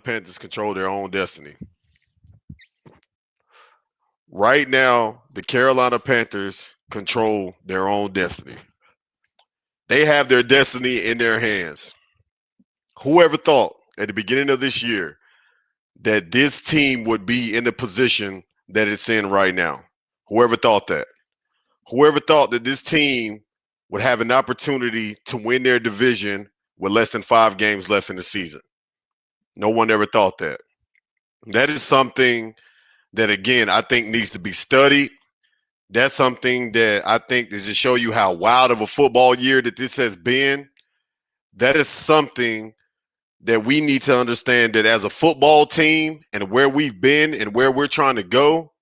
Panthers control their own destiny. Right now, the Carolina Panthers control their own destiny. They have their destiny in their hands. Whoever thought at the beginning of this year that this team would be in the position that it's in right now? Whoever thought that? Whoever thought that this team would have an opportunity to win their division with less than 5 games left in the season? No one ever thought that. That is something that, again, I think needs to be studied. That's something that I think is to show you how wild of a football year that this has been. That is something that we need to understand, that as a football team and where we've been and where we're trying to go,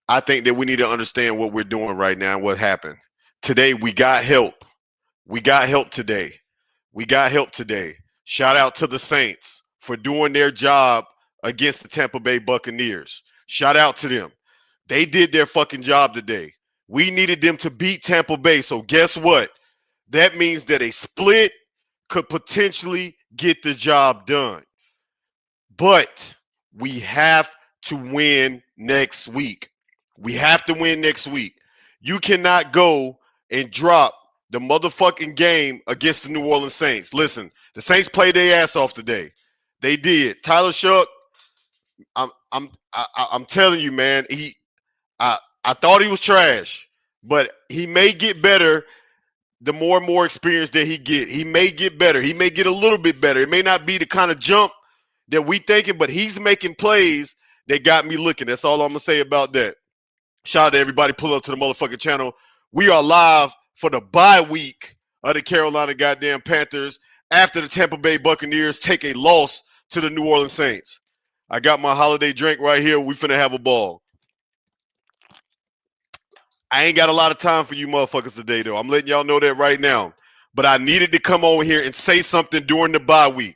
I think that we need to understand what we're doing right now and what happened. Today, we got help. We got help today. We got help today. Shout out to the Saints for doing their job against the Tampa Bay Buccaneers. Shout out to them. They did their fucking job today. We needed them to beat Tampa Bay. So guess what? That means that a split could potentially get the job done. But we have to win next week. We have to win next week. You cannot go and drop the motherfucking game against the New Orleans Saints. Listen, the Saints played their ass off today. They did. Tyler Shuck, I'm telling you, man, I thought he was trash, but he may get better the more and more experience that he get. He may get better. He may get a little bit better. It may not be the kind of jump that we thinking, but he's making plays that got me looking. That's all I'm gonna say about that. Shout out to everybody pulling up to the motherfucking channel. We are live for the bye week of the Carolina goddamn Panthers after the Tampa Bay Buccaneers take a loss to the New Orleans Saints. I got my holiday drink right here. We finna have a ball. I ain't got a lot of time for you motherfuckers today, though. I'm letting y'all know that right now. But I needed to come over here and say something during the bye week.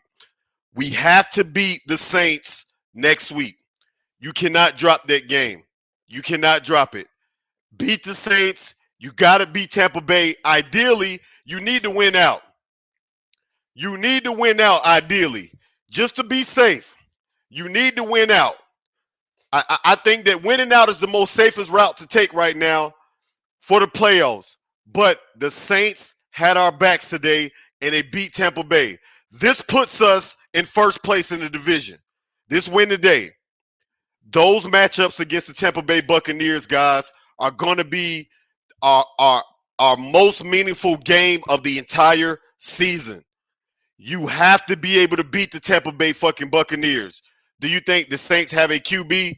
We have to beat the Saints next week. You cannot drop that game. You cannot drop it. Beat the Saints. You got to beat Tampa Bay. Ideally, you need to win out. You need to win out, ideally. Just to be safe, you need to win out. I think that winning out is the most safest route to take right now for the playoffs. But the Saints had our backs today, and they beat Tampa Bay. This puts us in first place in the division. This win today. Those matchups against the Tampa Bay Buccaneers, guys, are going to be our most meaningful game of the entire season. You have to be able to beat the Tampa Bay fucking Buccaneers. Do you think the Saints have a QB?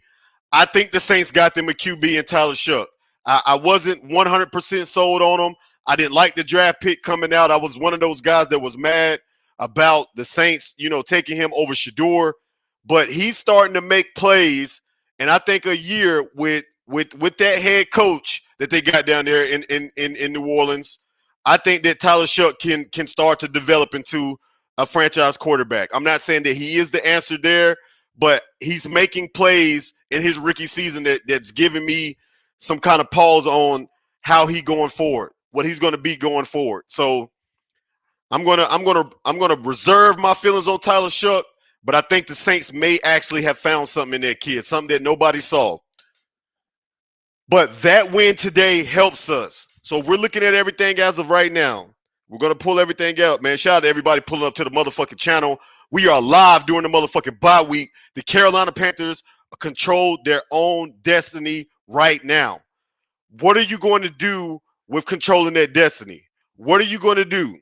I think the Saints got them a QB in Tyler Shuck. I wasn't 100% sold on him. I didn't like the draft pick coming out. I was one of those guys that was mad about the Saints, taking him over Shador. But he's starting to make plays, and I think a year with that head coach that they got down there in New Orleans, I think that Tyler Shuck can start to develop into a franchise quarterback. I'm not saying that he is the answer there, but he's making plays in his rookie season that's giving me some kind of pause on how he going forward, what he's going to be going forward. So I'm gonna reserve my feelings on Tyler Shuck, but I think the Saints may actually have found something in that kid, something that nobody saw. But that win today helps us. So we're looking at everything as of right now. We're going to pull everything out, man. Shout out to everybody pulling up to the motherfucking channel. We are live during the motherfucking bye week. The Carolina Panthers control their own destiny right now. What are you going to do with controlling that destiny? What are you going to do?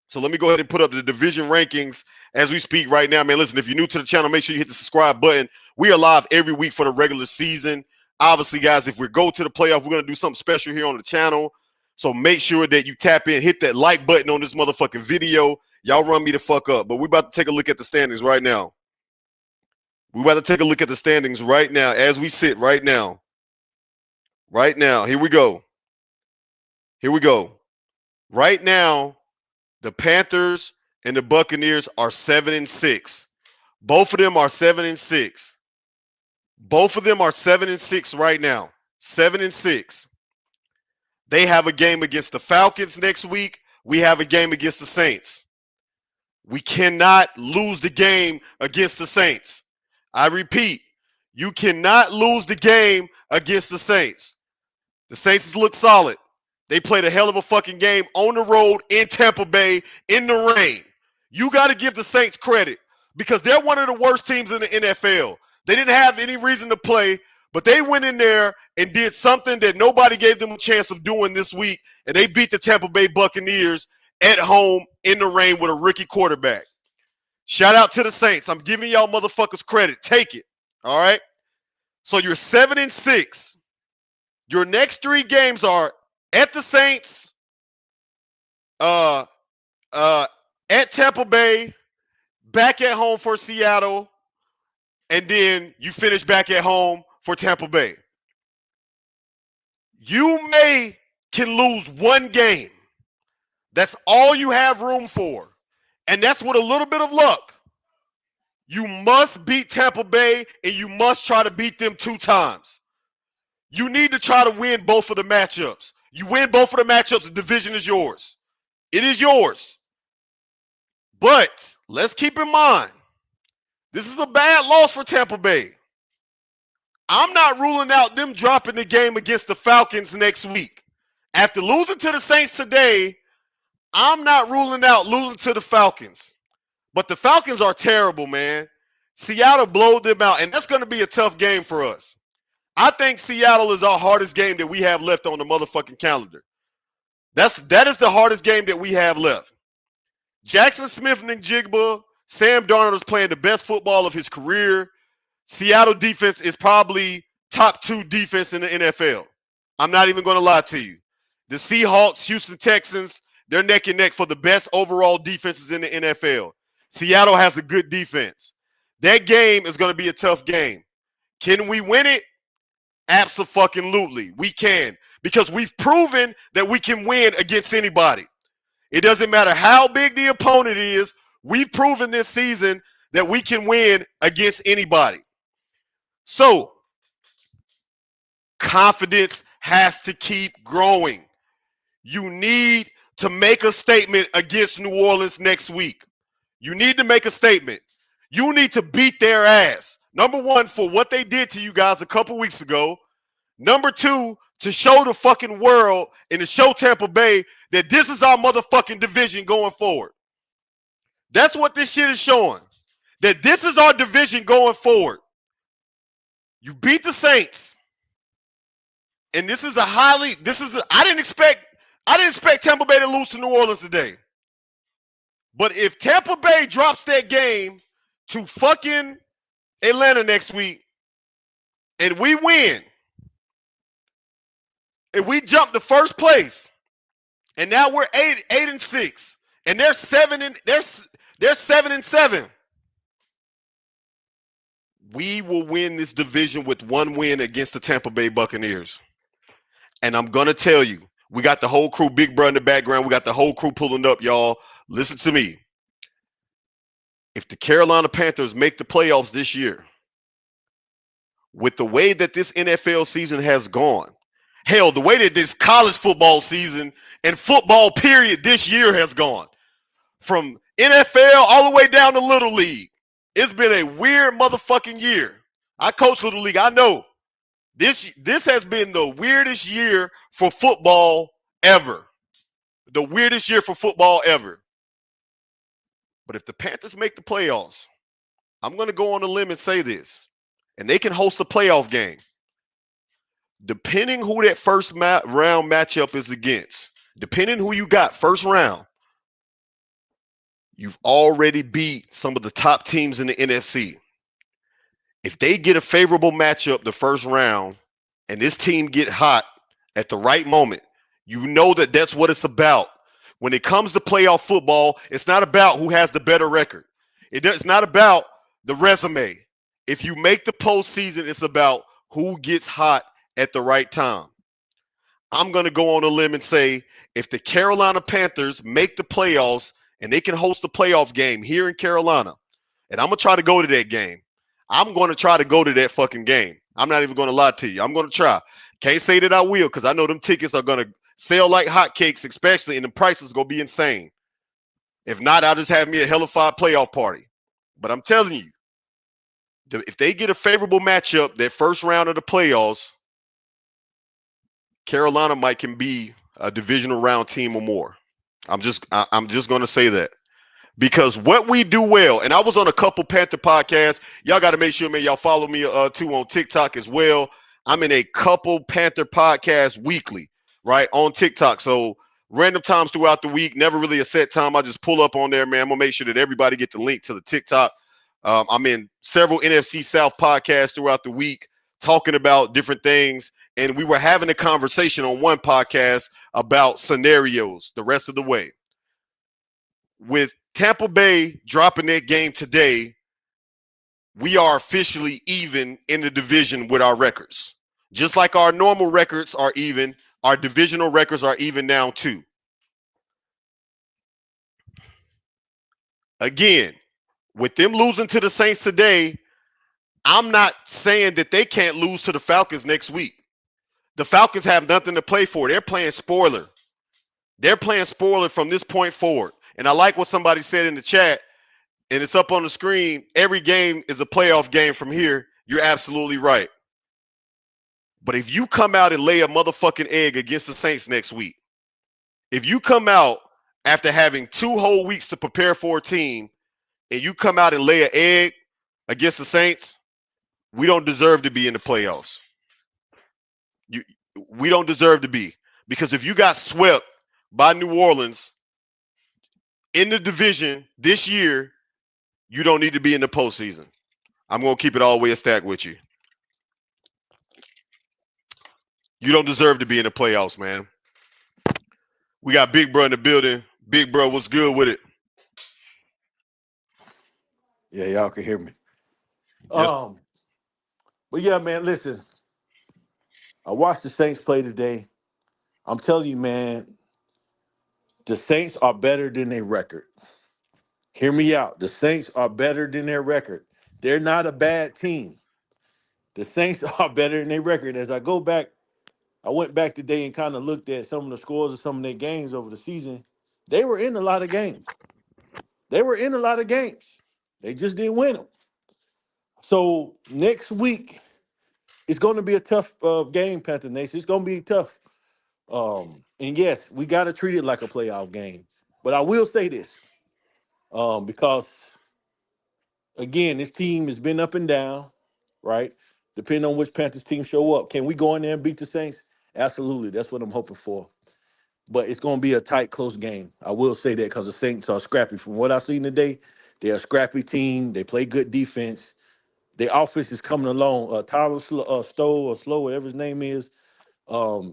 So let me go ahead and put up the division rankings as we speak right now, man. Listen, if you're new to the channel, make sure you hit the subscribe button. We are live every week for the regular season. Obviously, guys, if we go to the playoff, we're going to do something special here on the channel. So make sure that you tap in, hit that like button on this motherfucking video. Y'all run me the fuck up. But we're about to take a look at the standings right now. We're about to take a look at the standings right now as we sit right now. Right now. Here we go. Here we go. Right now, the Panthers and the Buccaneers are 7-6. Both of them are 7-6. Both of them are 7-6 right now. 7-6. They have a game against the Falcons next week. We have a game against the Saints. We cannot lose the game against the Saints. I repeat, you cannot lose the game against the Saints. The Saints look solid. They played a hell of a fucking game on the road in Tampa Bay in the rain. You got to give the Saints credit because they're one of the worst teams in the NFL. They didn't have any reason to play, but they went in there and did something that nobody gave them a chance of doing this week, and they beat the Tampa Bay Buccaneers at home in the rain with a rookie quarterback. Shout out to the Saints. I'm giving y'all motherfuckers credit. Take it. All right? So you're 7-6. Your next 3 games are at the Saints, at Tampa Bay, back at home for Seattle, and then you finish back at home for Tampa Bay. You can lose 1 game. That's all you have room for. And that's with a little bit of luck. You must beat Tampa Bay, and you must try to beat them 2 times. You need to try to win both of the matchups. You win both of the matchups, the division is yours. It is yours. But let's keep in mind, this is a bad loss for Tampa Bay. I'm not ruling out them dropping the game against the Falcons next week. After losing to the Saints today, I'm not ruling out losing to the Falcons. But the Falcons are terrible, man. Seattle blowed them out, and that's going to be a tough game for us. I think Seattle is our hardest game that we have left on the motherfucking calendar. That is the hardest game that we have left. Jackson Smith and Jigba, Sam Darnold is playing the best football of his career. Seattle defense is probably top 2 defense in the NFL. I'm not even going to lie to you. The Seahawks, Houston Texans, they're neck and neck for the best overall defenses in the NFL. Seattle has a good defense. That game is going to be a tough game. Can we win it? Absolutely. We can. Because we've proven that we can win against anybody. It doesn't matter how big the opponent is. We've proven this season that we can win against anybody. So, confidence has to keep growing. You need to make a statement against New Orleans next week. You need to make a statement. You need to beat their ass. Number 1, for what they did to you guys a couple weeks ago. Number 2, to show the fucking world and to show Tampa Bay that this is our motherfucking division going forward. That's what this shit is showing. That this is our division going forward. You beat the Saints. And I didn't expect Tampa Bay to lose to New Orleans today. But if Tampa Bay drops that game to fucking Atlanta next week and we win, and we jump to first place, and now we're 8-6, and they're 7-7. We will win this division with 1 win against the Tampa Bay Buccaneers. And I'm gonna tell you, we got the whole crew, Big Bro in the background. We got the whole crew pulling up, y'all. Listen to me. If the Carolina Panthers make the playoffs this year, with the way that this NFL season has gone, hell, the way that this college football season and football period this year has gone, from NFL all the way down to Little League, it's been a weird motherfucking year. I coach Little League. I know. This has been the weirdest year for football ever. The weirdest year for football ever. But if the Panthers make the playoffs, I'm going to go on a limb and say this, and they can host a playoff game. Depending who that first round matchup is against, depending who you got first round, you've already beat some of the top teams in the NFC. If they get a favorable matchup the first round and this team get hot at the right moment, you know that that's what it's about. When it comes to playoff football, it's not about who has the better record. It's not about the resume. If you make the postseason, it's about who gets hot at the right time. I'm going to go on a limb and say if the Carolina Panthers make the playoffs and they can host a playoff game here in Carolina, and I'm going to try to go to that game. I'm going to try to go to that fucking game. I'm not even going to lie to you. I'm going to try. Can't say that I will because I know them tickets are going to sell like hotcakes, especially, and the prices are going to be insane. If not, I'll just have me a hellified playoff party. But I'm telling you, if they get a favorable matchup, that first round of the playoffs, Carolina might can be a divisional round team or more. I'm just going to say that. Because what we do well, and I was on a couple Panther podcasts. Y'all got to make sure, man, y'all follow me too on TikTok as well. I'm in a couple Panther podcasts weekly, right, on TikTok. So random times throughout the week, never really a set time. I just pull up on there, man. I'm gonna make sure that everybody get the link to the TikTok. I'm in several NFC South podcasts throughout the week talking about different things. And we were having a conversation on one podcast about scenarios the rest of the way. With Tampa Bay dropping that game today, we are officially even in the division with our records. Just like our normal records are even, our divisional records are even now too. Again, with them losing to the Saints today, I'm not saying that they can't lose to the Falcons next week. The Falcons have nothing to play for. They're playing spoiler. They're playing spoiler from this point forward. And I like what somebody said in the chat, and it's up on the screen. Every game is a playoff game from here. You're absolutely right. But if you come out and lay a motherfucking egg against the Saints next week, if you come out after having 2 whole weeks to prepare for a team and you come out and lay an egg against the Saints, we don't deserve to be in the playoffs. We don't deserve to be. Because if you got swept by New Orleans in the division this year, you don't need to be in the postseason. I'm going to keep it all the way a stack with you. You don't deserve to be in the playoffs, man. We got Big Bro in the building. Big Bro, what's good with it? Yeah, y'all can hear me. Yes. But yeah, man, listen. I watched the Saints play today. I'm telling you, man, the Saints are better than their record. Hear me out. The Saints are better than their record. They're not a bad team. The Saints are better than their record. As I go back, I went back today and kind of looked at some of the scores of some of their games over the season. They were in a lot of games. They were in a lot of games. They just didn't win them. So next week, it's going to be a tough game, Panther Nation. It's going to be tough. And yes, we got to treat it like a playoff game. But I will say this, because again, this team has been up and down, right? Depending on which Panthers team show up. Can we go in there and beat the Saints? Absolutely. That's what I'm hoping for. But it's going to be a tight, close game. I will say that because the Saints are scrappy. From what I've seen today, they're a scrappy team. They play good defense. Their offense is coming along. Tyler Stowe or Slow, whatever his name is,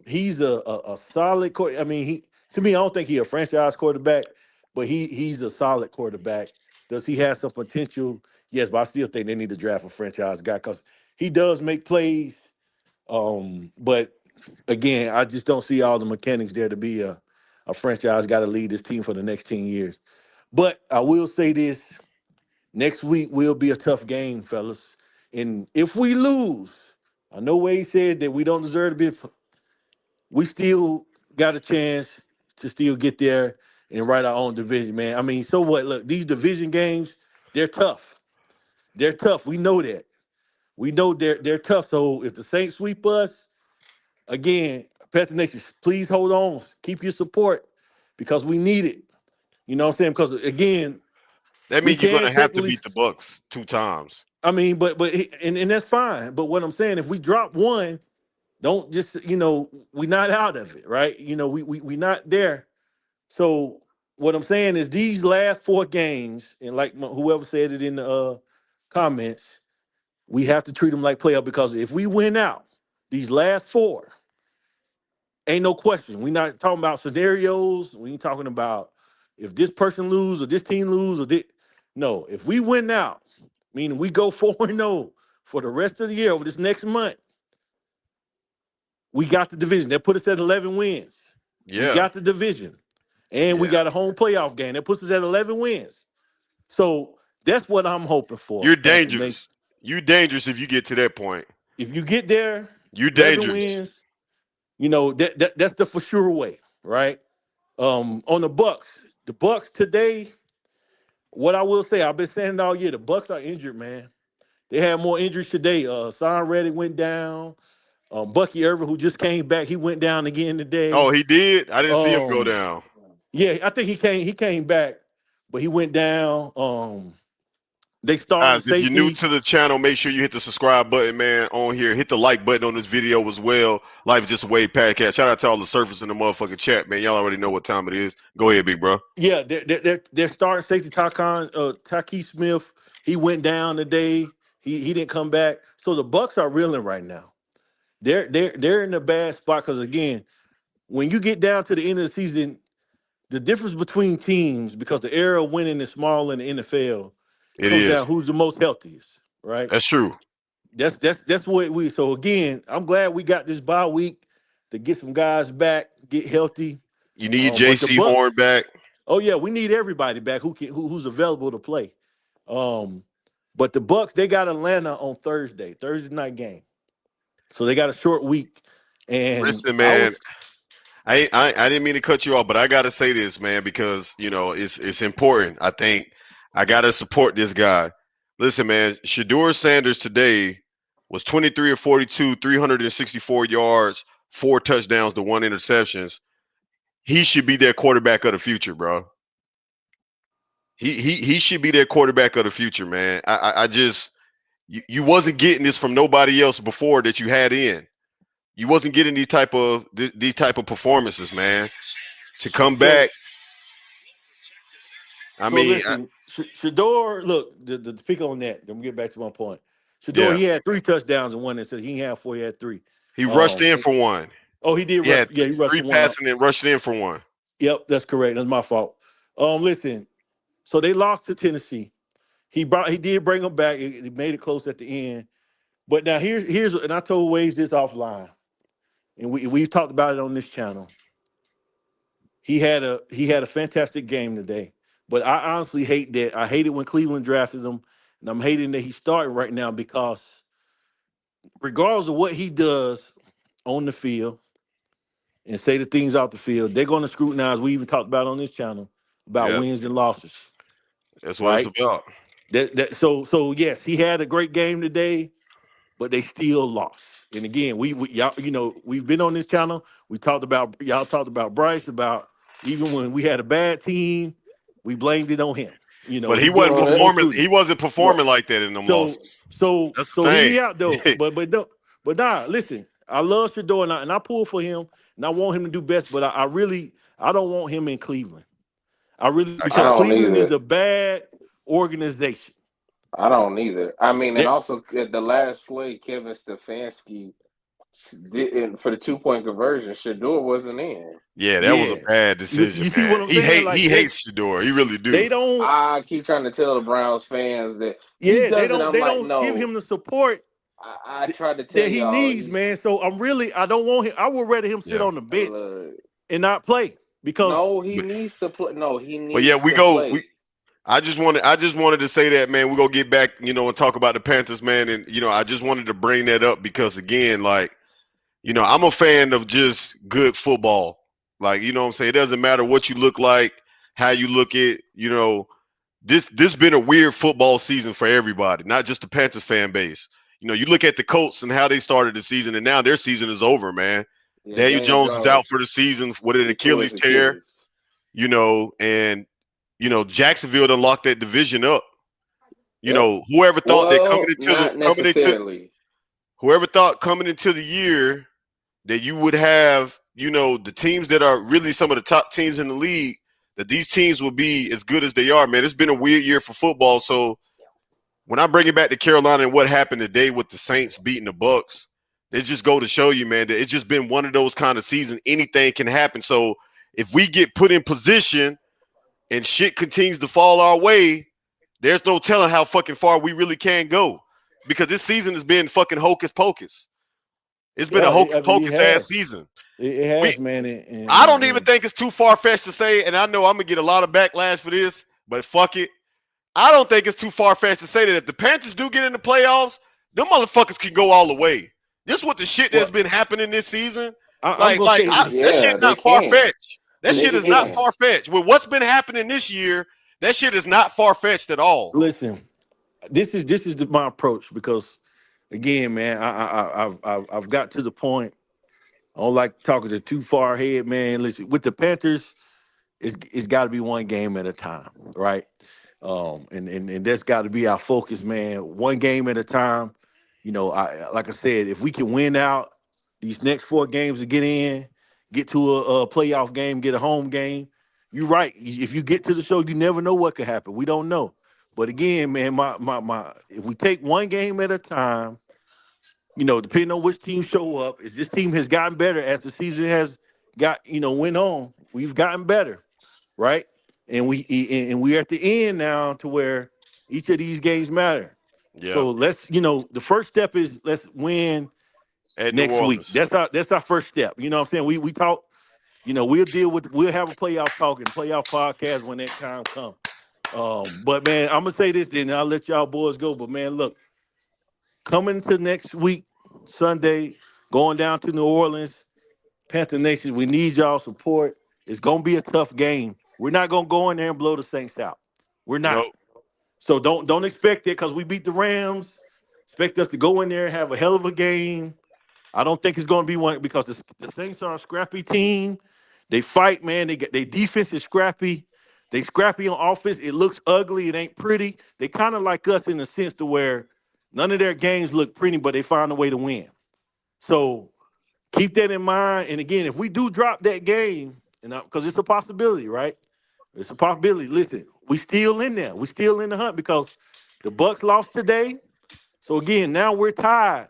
he's a solid I mean, to me, I don't think he's a franchise quarterback, but he's a solid quarterback. Does he have some potential? Yes, but I still think they need to draft a franchise guy because he does make plays. But again, I just don't see all the mechanics there to be a franchise guy to lead this team for the next 10 years. But I will say this: next week will be a tough game, fellas. And if we lose, I know Wade said that we don't deserve to be. We still got a chance to still get there and write our own division, man. I mean, so what? Look, these division games, they're tough. They're tough. We know that. We know they're tough. So if the Saints sweep us, again, Panther Nation, please hold on. Keep your support because we need it. You know what I'm saying? Because again, That we means you're can gonna have to technically. beat the Bucks 2 times. I mean, and that's fine. But what I'm saying, if we drop one, don't just we not out of it, right? We not there. So what I'm saying is these last 4 games, and like whoever said it in the comments, we have to treat them like playoff because if we win out these last 4, ain't no question. We not talking about scenarios. We ain't talking about if this person lose or this team lose or this. No, if we win out, meaning we go 4-0 for the rest of the year over this next month, we got the division. That put us at 11 wins. We Yeah, got the division. And we yeah. got a home playoff game. That puts us at 11 wins. So that's what I'm hoping for, You're Panther Nation. dangerous. You dangerous if you get to that point. If you get there, You 11 dangerous. wins, that's the for sure way, right? On the Bucks, The Bucks today, what I will say, I've been saying it all year. The Bucks are injured, man. They had more injuries today. Son Reddick went down. Bucky Irvin, who just came back, he went down again Oh, today. he did. I didn't see him go Um, down. yeah, I think he came back, but he went down. They starting Guys, if you're new safety. to the channel, make sure you hit the subscribe button, man, on here. Hit the like button on this video as well. Life is just a wave podcast. Shout out to all the surfers in the motherfucking chat, man. Y'all already know what time it is. Go ahead, big bro. Yeah, they're starting safety Taki Smith. He went down today. He didn't come back. So the Bucks are reeling right now. They're in a bad spot because again, when you get down to the end of the season, the difference between teams, because the era of winning is small in the NFL, It comes is. down who's the most healthiest, right? That's true. That's what we. So again, I'm glad we got this bye week to get some guys back, get healthy. You need But the JC Bucks, Horn back. oh yeah, we need everybody back who's available to play. Um, but the Bucks, they got Atlanta on Thursday night game. So they got a short week, and Listen, I man. was I didn't mean to cut you off, but I gotta say this, man, because it's important. I think I gotta support this guy. Listen, man, Shador Sanders today was 23 of 42, 364 yards, 4 touchdowns to 1 interceptions. He should be their quarterback of the future, bro. He should be their quarterback of the future, man. I just you wasn't getting this from nobody else before that you had in. You wasn't getting these type of performances, man. To come so back, I so. mean, Listen, Shador. Look, the speak on that. Let me get back to my point. Shador, yeah, he had 3 touchdowns and one. Instead, he didn't have four. He had three. he rushed Um, in for one. oh, he did He rush. had Yeah, he rushed three for one. passing and rushed in for one. Yep, that's correct. That's my fault. Listen. So they lost to Tennessee. He did bring them back. He made it close at the end. But now here's and I told Waze this offline, and we've talked about it on this channel. He had a fantastic game today. But I honestly hate that. I hate it when Cleveland drafted him, and I'm hating that he's starting right now because regardless of what he does on the field and say the things off the field, they're going to scrutinize. We even talked about on this channel about Yeah, wins and losses, that's what it's right? about. So yes, he had a great game today, but they still lost. And again, we y'all, we've been on this channel. We talked about y'all talked about Bryce about even when we had a bad team, we blamed it on him. But He get a So little that more He scrutiny. wasn't what performing like that in them So losses. so That's the so thing. he out though. But nah, listen, I love Shador and I pull for him and I want him to do best, but I don't want him in Cleveland. I really I I because got you. don't Cleveland is either. a bad organization. I don't either. I mean, and They also at the last play, Kevin Stefanski didn't for the 2 point conversion. Shador wasn't in. Yeah, that was a yeah. bad You decision, see man. what I'm saying? Like He hates Shador. He really they do. don't I keep trying to tell the Browns fans that he yeah, they does it. don't I'm they like, don't give no. him the support I tried to tell that he y'all needs, man. So I don't want him. I would rather him sit Yeah. on the bench look, and not play because no, he But, needs to play. No, he but yeah, needs we to go. We play. I just wanted to say that, man. We're gonna get back, and talk about the Panthers, man. And I just wanted to bring that up because again, like, I'm a fan of just good football. Like, what I'm saying? It doesn't matter what you look like, how you look it, this been a weird football season for everybody, not just the Panthers fan base. You look at the Colts and how they started the season, and now their season is over, man. Yeah, Daniel Daniel Jones is out Jones for the season with an he tore his Achilles tear, Achilles. and Jacksonville done locked that division up. Yep. Whoever thought that Well, not necessarily. whoever thought coming into the year that you would have, the teams that are really some of the top teams in the league, that these teams will be as good as they are, man. It's been a weird year for football. So when I bring it back to Carolina and what happened today with the Saints beating the Bucks, it just go to show you, man, that it's just been one of those kind of seasons. Anything can happen. So if we get put in position and shit continues to fall our way, there's no telling how fucking far we really can go. Because this season has been fucking hocus pocus. It's been a yeah, hocus I mean it pocus ass has. season. It We has, man. I don't even think it's too far fetched to say, and I know I'm gonna get a lot of backlash for this, but fuck it. I don't think it's too far fetched to say that if the Panthers do get in the playoffs, them motherfuckers can go all the way. This what the shit that's well, been happening this season. I'm gonna say this. That Yeah, shit they not far can. fetched. That shit is not Again, far fetched. With what's been happening this year, that shit is not far fetched at all. Listen, my approach because again, man, I've got to the point. I don't like talking to too far ahead, man. Listen, with the Panthers, it's got to be one game at a time, right? And that's got to be our focus, man. One game at a time. Like I said, if we can win out these next 4 games to get in, get to a playoff game, get a home game. You're right. If you get to the show, you never know what could happen. We don't know. But again, man, my if we take one game at a time, depending on which team show up, is this team has gotten better as the season has went on. We've gotten better, right? And we're at the end now to where each of these games matter. Yeah. So the first step is let's win At New next week. Orleans. That's our first step. You know what I'm saying? We talk, we'll have a playoff talk and playoff podcast when that time comes. But man, I'm gonna say this, then I'll let y'all boys go. But man, look, coming to next week, Sunday, going down to New Orleans, Panther Nation, we need y'all support. It's gonna be a tough game. We're not gonna go in there and blow the Saints out. We're not. Nope. So don't expect it because we beat the Rams. Expect us to go in there and have a hell of a game. I don't think it's going to be one because the Saints are a scrappy team. They fight, man. They defense is scrappy. They scrappy on offense. It looks ugly. It ain't pretty. They kind of like us in the sense to where none of their games look pretty, but they find a way to win. So keep that in mind. And again, if we do drop that game, and because it's a possibility, right? It's a possibility. Listen, we still in there. We still in the hunt because the Bucks lost today. So again, now we're tied.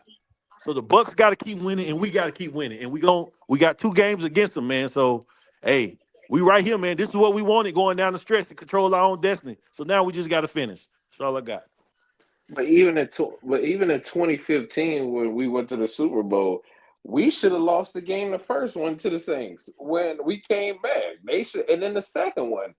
So the Bucks got to keep winning, and we got to keep winning. And we got 2 games against them, man. So hey, we right here, man. This is what we wanted going down the stretch to control our own destiny. So now we just got to finish. That's all I got. but even in 2015 when we went to the Super Bowl, we should have lost the game the first one to the Saints. When we came back, they should, and then the second one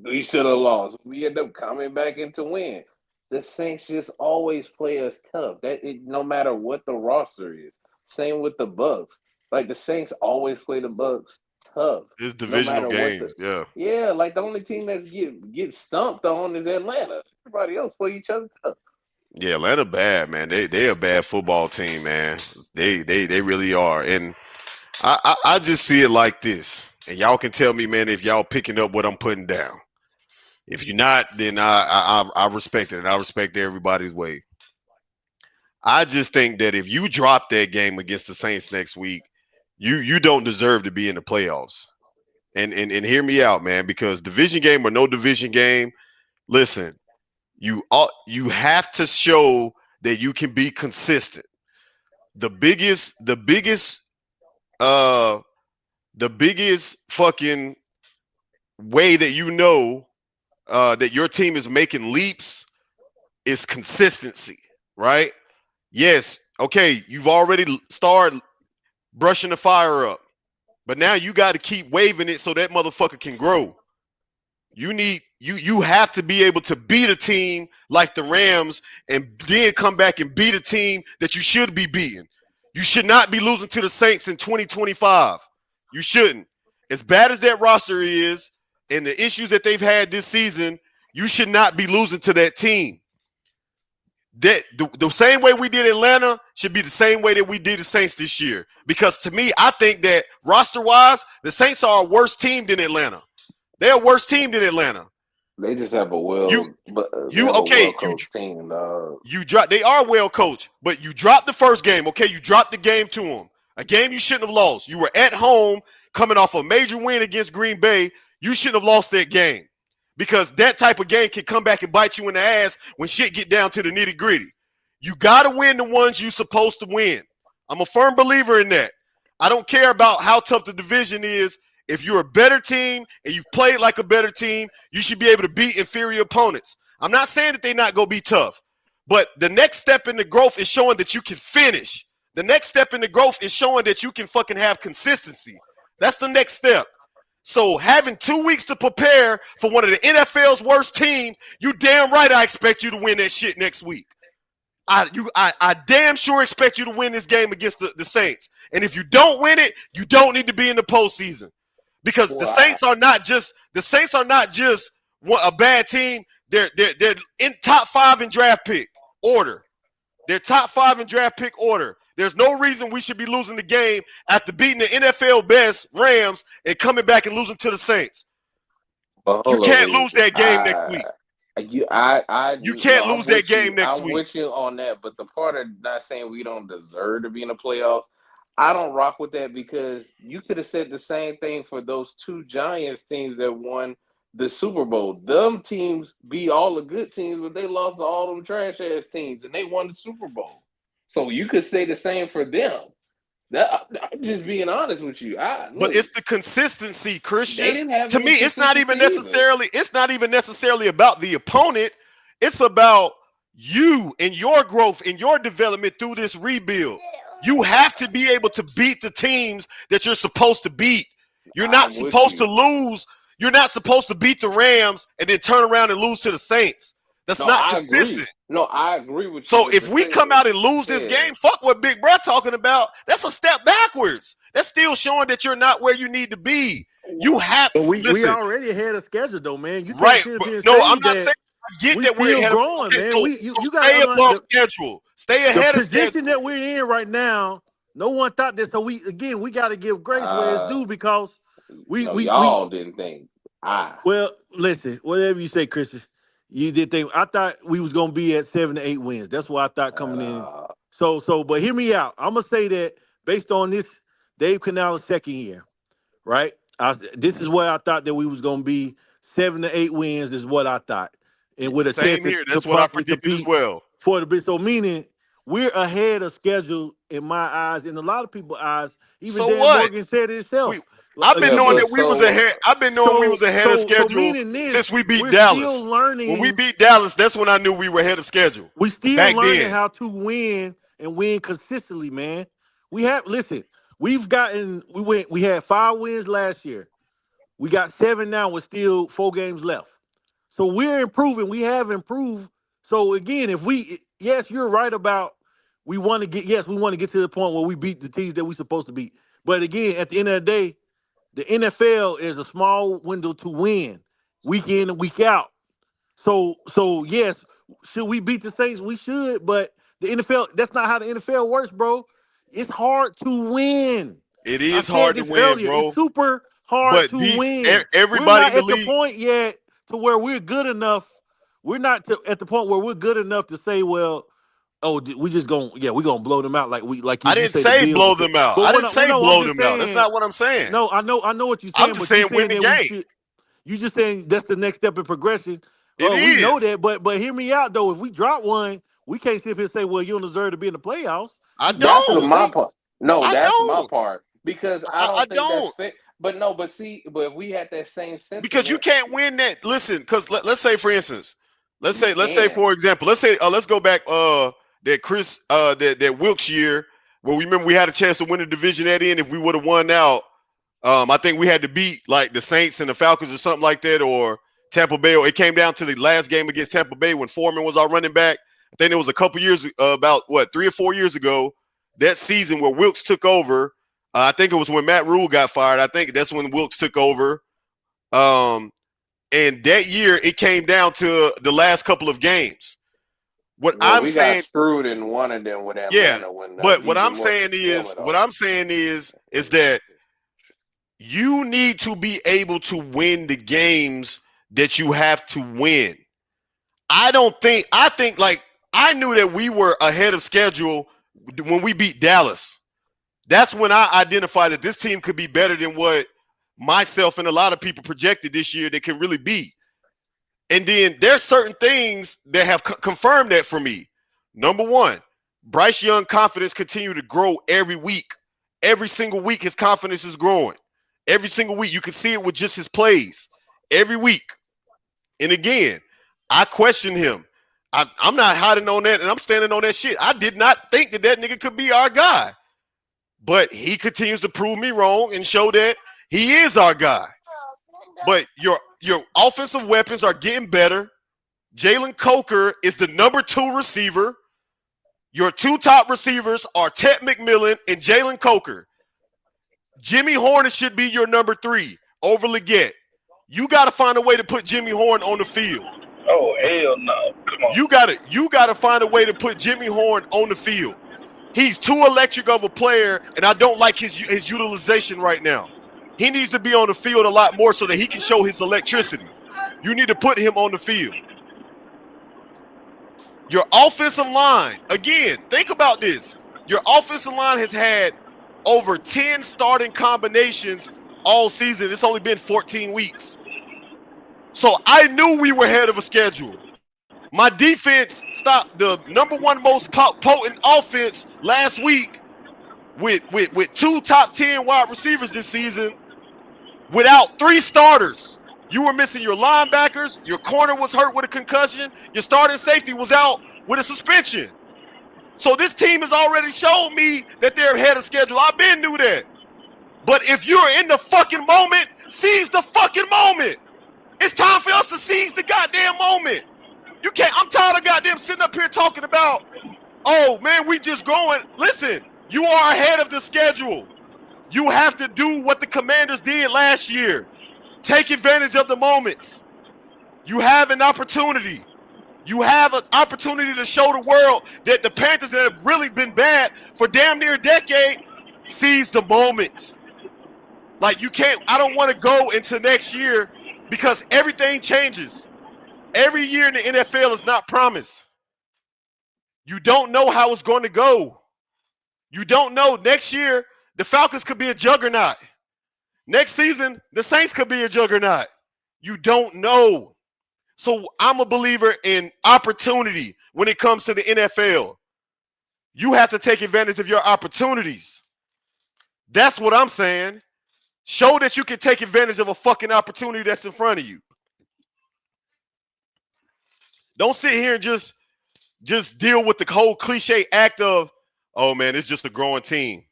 we should have lost. We end up coming back into win. The Saints just always play us tough. No matter what the roster is. Same with the Bucks. Like the Saints always play the Bucks tough. It's No divisional matter what games. Yeah. yeah, like the only team that's get stumped on is Atlanta. Everybody else play each other tough. Yeah, Atlanta bad, man. They a bad football team, man. They really are. And I just see it like this. And y'all can tell me, man, if y'all picking up what I'm putting down. If you're not, then I respect it, and I respect everybody's way. I just think that if you drop that game against the Saints next week, you don't deserve to be in the playoffs. And hear me out, man, because division game or no division game, listen, you have to show that you can be consistent. Uh the biggest fucking way that that your team is making leaps is consistency, right? Yes, okay, you've already started brushing the fire up, but now you got to keep waving it so that motherfucker can grow. You have to be able to beat a team like the Rams and then come back and beat a team that you should be beating. You should not be losing to the Saints in 2025. You shouldn't. As bad as that roster is and the issues that they've had this season, you should not be losing to that team. That the same way we did Atlanta should be the same way that we did the Saints this year. Because to me, I think that roster-wise, the Saints are a worse team than Atlanta. They're a worse team than Atlanta. They just have a You well okay? coached team, dog. You drop. They are well coached, but you dropped the first game. Okay, you dropped the game to them. A game you shouldn't have lost. You were at home, coming off a major win against Green Bay. You shouldn't have lost that game because that type of game can come back and bite you in the ass when shit get down to the nitty gritty. You got to win the ones you're supposed to win. I'm a firm believer in that. I don't care about how tough the division is. If you're a better team and you've played like a better team, you should be able to beat inferior opponents. I'm not saying that they're not going to be tough, but the next step in the growth is showing that you can finish. The next step in the growth is showing that you can fucking have consistency. That's the next step. So having 2 weeks to prepare for one of the NFL's worst teams, you damn right I expect you to win that shit next week. I damn sure expect you to win this game against the Saints. And if you don't win it, you don't need to be in the postseason. because the Why? Saints are not just a bad team. They're in top 5 in draft pick order. They're top 5 in draft pick order. There's no reason we should be losing the game after beating the NFL best Rams and coming back and losing to the Saints. But You hold on, can't Wiz. lose that game next week. You No, can't I'm lose that with game you. next I'm week. with you on that. But the part of not saying we don't deserve to be in the playoffs, I don't rock with that because you could have said the same thing for those 2 Giants teams that won the Super Bowl. Them teams beat all the good teams, but they lost to all them trash ass teams, and they won the Super Bowl. So you could say the same for them. I'm just being honest with you. But Look, it's the consistency, they Christian. didn't have To me, any consistency either. it's not even necessarily about the opponent. It's about you and your growth and your development through this rebuild. You have to be able to beat the teams that you're supposed to beat. You're not I'm with supposed to you. lose. You're not supposed to beat the Rams and then turn around and lose to the Saints. That's No, not I agree. consistent. No, I agree with you. So But if to we say, come out and lose this yeah, game, fuck what Big Bro talking about. That's a step backwards. That's still showing that you're not where you need to be. You have But we listen, already ahead of schedule though, man. You can't right? sit up But here and no, I'm say not that saying I get we that we're still ahead of growing, man. so, You got to stay above understand schedule. Stay the ahead of position schedule. that we're in right now. No one thought this, so we got to give grace where it's uh, due because no, we y'all didn't think. I, well listen, whatever you say, Christian, you did think I thought we was gonna be at 7 to 8 wins. That's what I thought coming in. uh, But hear me out. I'm gonna say that based on this Dave Canales' second year, right? This is where I thought that we was gonna be 7 to 8 wins is what I thought, and with a chance Same here. to That's what I possibly predicted as compete well. for the bit. So meaning we're ahead of schedule in my eyes, in a lot of people's eyes. Even So Dan what? Morgan said it We himself. I've been yeah, knowing but that we was so ahead. I've been knowing we was ahead of So schedule meaning this, since we beat we're still Dallas. When we learning. beat Dallas, that's when I knew we were ahead of schedule. We still Back learning then. how to win and win consistently, man. We have listen. We had 5 wins last year. We got 7 now with still 4 games left. So we're improving. We have improved. So again, if we yes, you're right about we want to get to the point where we beat the teams that we're supposed to beat. But again, at the end of the day, the NFL is a small window to win week in and week out. So yes, should we beat the Saints? We should, but the NFL, that's not how the NFL works, bro. It's hard to win. It I is said hard to this win, earlier. It's bro. super hard But to win. We're everybody not in the at the league. point yet to where we're good enough. We're not at the point where we're good enough to say, well, oh, we just going we're gonna blow them out like I you didn't say the say Bills blow and say. them out. But I didn't say I'm blow just them out. That's saying. not what I'm saying. No, I know what you're I'm saying, just but you saying win saying the that we game. should. You just saying that's the next step in progression. It We know is. that, but hear me out though. If we drop one, we can't sit here and say, "Well, you don't deserve to be in the playoffs." I that's the don't. my Respect. part. No, I that's my don't. part because I I don't think that's don't. fair. But no, but see, but if we had that same Because you sentiment, can't win that. Listen, because let's say for instance, we let's say can. for example, let's go back that Chris that Wilkes year where we remember we had a chance to win the division at the end if we would have won out. I think we had to beat like the Saints and the Falcons or something like that, or Tampa Bay. Or it came down to the last game against Tampa Bay when Foreman was our running back. I think it was a couple years, about what 3 or 4 years ago, that season where Wilkes took over. I think it was when Matt Rule got fired. I think that's when Wilkes took over. Um, and that year it came down to the last couple of games. What Well, I'm we got saying, screwed in one of them with yeah, Atlanta when but DJ Moore took the helmet what off. I'm saying is that you need to be able to win the games that you have to win. I think like I knew that we were ahead of schedule when we beat Dallas. That's when I identified that this team could be better than what myself and a lot of people projected this year they can really be. And then there's certain things that have confirmed that for me. Number one, Bryce Young confidence continue to grow every week. Every single week, his confidence is growing. Every single week, you can see it with just his plays. Every week. And again, I question him. I'm not hiding on that, and I'm standing on that shit. I did not think that nigga could be our guy. But he continues to prove me wrong and show that he is our guy. But your offensive weapons are getting better. Jalen Coker is the number 2 receiver. Your 2 top receivers are Ted McMillan and Jalen Coker. Jimmy Horner should be your number 3. over Leggett. You got to find a way to put Jimmy Horn on the field. Oh hell no! Come on. You gotta find a way to put Jimmy Horn on the field. He's too electric of a player, and I don't like his utilization right now. He needs to be on the field a lot more so that he can show his electricity. You need to put him on the field. Your offensive line, again, think about this. Your offensive line has had over 10 starting combinations all season. It's only been 14 weeks. So I knew we were ahead of a schedule. My defense stopped the number one most potent offense last week with two top 10 wide receivers this season without three starters. You were missing your linebackers. Your corner was hurt with a concussion. Your starting safety was out with a suspension. So this team has already shown me that they're ahead of schedule. I've been knew that. But if you're in the fucking moment, seize the fucking moment. It's time for us to seize the goddamn moment. You can't. I'm tired of goddamn sitting up here talking about, oh man, we just growing. Listen, you are ahead of the schedule. You have to do what the Commanders did last year. Take advantage of the moments. You have an opportunity. You have an opportunity to show the world that the Panthers that have really been bad for damn near a decade, seize the moment. Like you can't. I don't want to go into next year because everything changes. Every year in the NFL is not promised. You don't know how it's going to go. You don't know. Next year, the Falcons could be a juggernaut. Next season, the Saints could be a juggernaut. You don't know. So I'm a believer in opportunity when it comes to the NFL. You have to take advantage of your opportunities. That's what I'm saying. Show that you can take advantage of a fucking opportunity that's in front of you. Don't sit here and just deal with the whole cliche act of, oh man, it's just a growing team.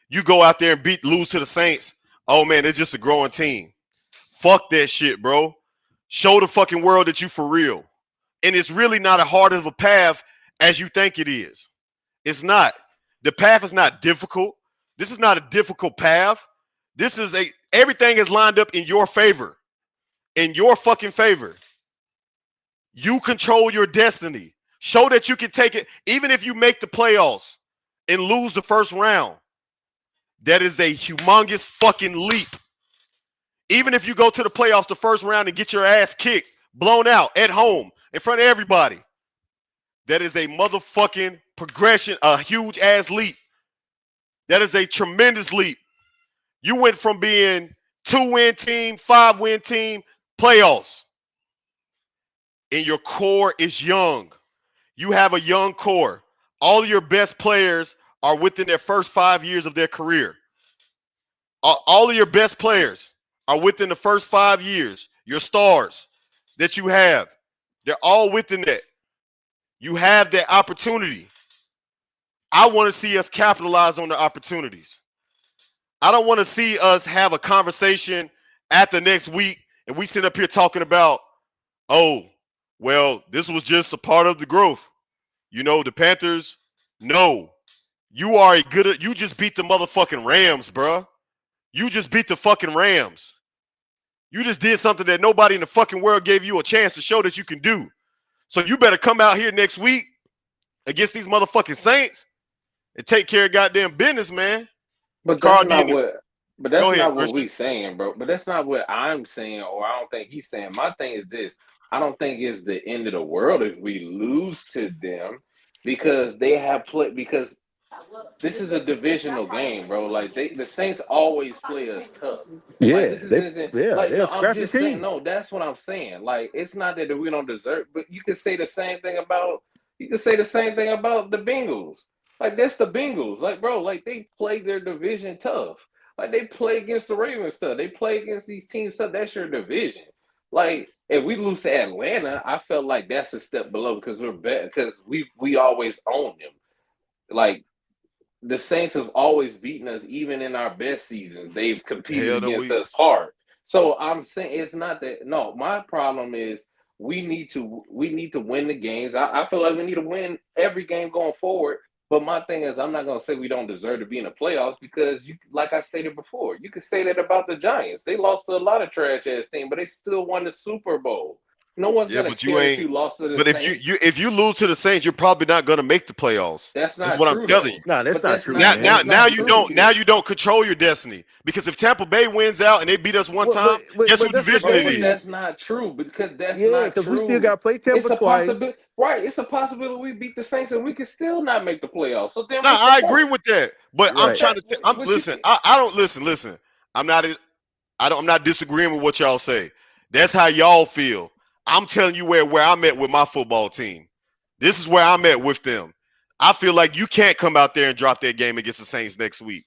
You go out there and lose to the Saints. Oh man, it's just a growing team. Fuck that shit, bro. Show the fucking world that you for real. And it's really not as hard of a path as you think it is. It's not. The path is not difficult. This is not a difficult path. Everything is lined up in your favor. In your fucking favor. You control your destiny. Show that you can take it, even if you make the playoffs and lose the first round. That is a humongous fucking leap. Even if you go to the playoffs the first round and get your ass kicked, blown out at home in front of everybody, that is a motherfucking progression, a huge ass leap. That is a tremendous leap. You went from being 2-win team, 5-win team, playoffs. And your core is young. You have a young core. All of your best players are within their first 5 years of their career. All of your best players are within the first 5 years. Your stars that you have, they're all within that. You have that opportunity. I want to see us capitalize on the opportunities. I don't want to see us have a conversation at the next week and we sit up here talking about, oh, well, this was just a part of the growth. You know, the Panthers, no. You just beat the motherfucking Rams, bruh. You just beat the fucking Rams. You just did something that nobody in the fucking world gave you a chance to show that you can do. So you better come out here next week against these motherfucking Saints and take care of goddamn business, man. But Carl that's not Dieter. what. But that's Go ahead, not what Christian. we saying, bro. But that's not what I'm saying, or I don't think he's saying. My thing is this: I don't think it's the end of the world if we lose to them, because they have played. Because this is a divisional game, bro. Like the Saints always play us tough. Like Yeah, this isn't like they're no. a I'm scrappy just saying team. no. That's what I'm saying. Like it's not that we don't deserve, but you can say the same thing about the Bengals. Like that's the Bengals. Like bro, like they play their division tough. Like they play against the Ravens stuff. They play against these teams stuff. That's your division. Like if we lose to Atlanta, I felt like that's a step below because we're better because we always own them. Like the Saints have always beaten us, even in our best seasons. They've competed Hell no, against us hard. So I'm saying it's not that. No, my problem is we need to win the games. I feel like we need to win every game going forward. But my thing is, I'm not gonna say we don't deserve to be in the playoffs because you, like I stated before, you could say that about the Giants. They lost to a lot of trash ass team, but they still won the Super Bowl. No one's Yeah, gonna but you care that ain't. you lost to the But if you Saints. if you lose to the Saints, you're probably not going to make the playoffs. That's That's not what I'm true telling you. though. Nah, that's But not that's true, Now, not now, that's man. now not you true. don't. Now you don't control your destiny because if Tampa Bay wins out and they beat us one Well, time, guess who but that's the division Bro, it but thing. that's is? not true because that's Yeah, not because we still true. got to play Tampa It's a twice. possibility, right? It's a possibility we beat the Saints and we can still not make the playoffs. So then, No, what's the I agree point? with that. But I'm Right. trying to. I'm But you listen. can't. I don't listen. Listen. I'm not. I don't. I'm not disagreeing with what y'all say. That's how y'all feel. I'm telling you where I'm at with my football team. This is where I'm at with them. I feel like you can't come out there and drop that game against the Saints next week.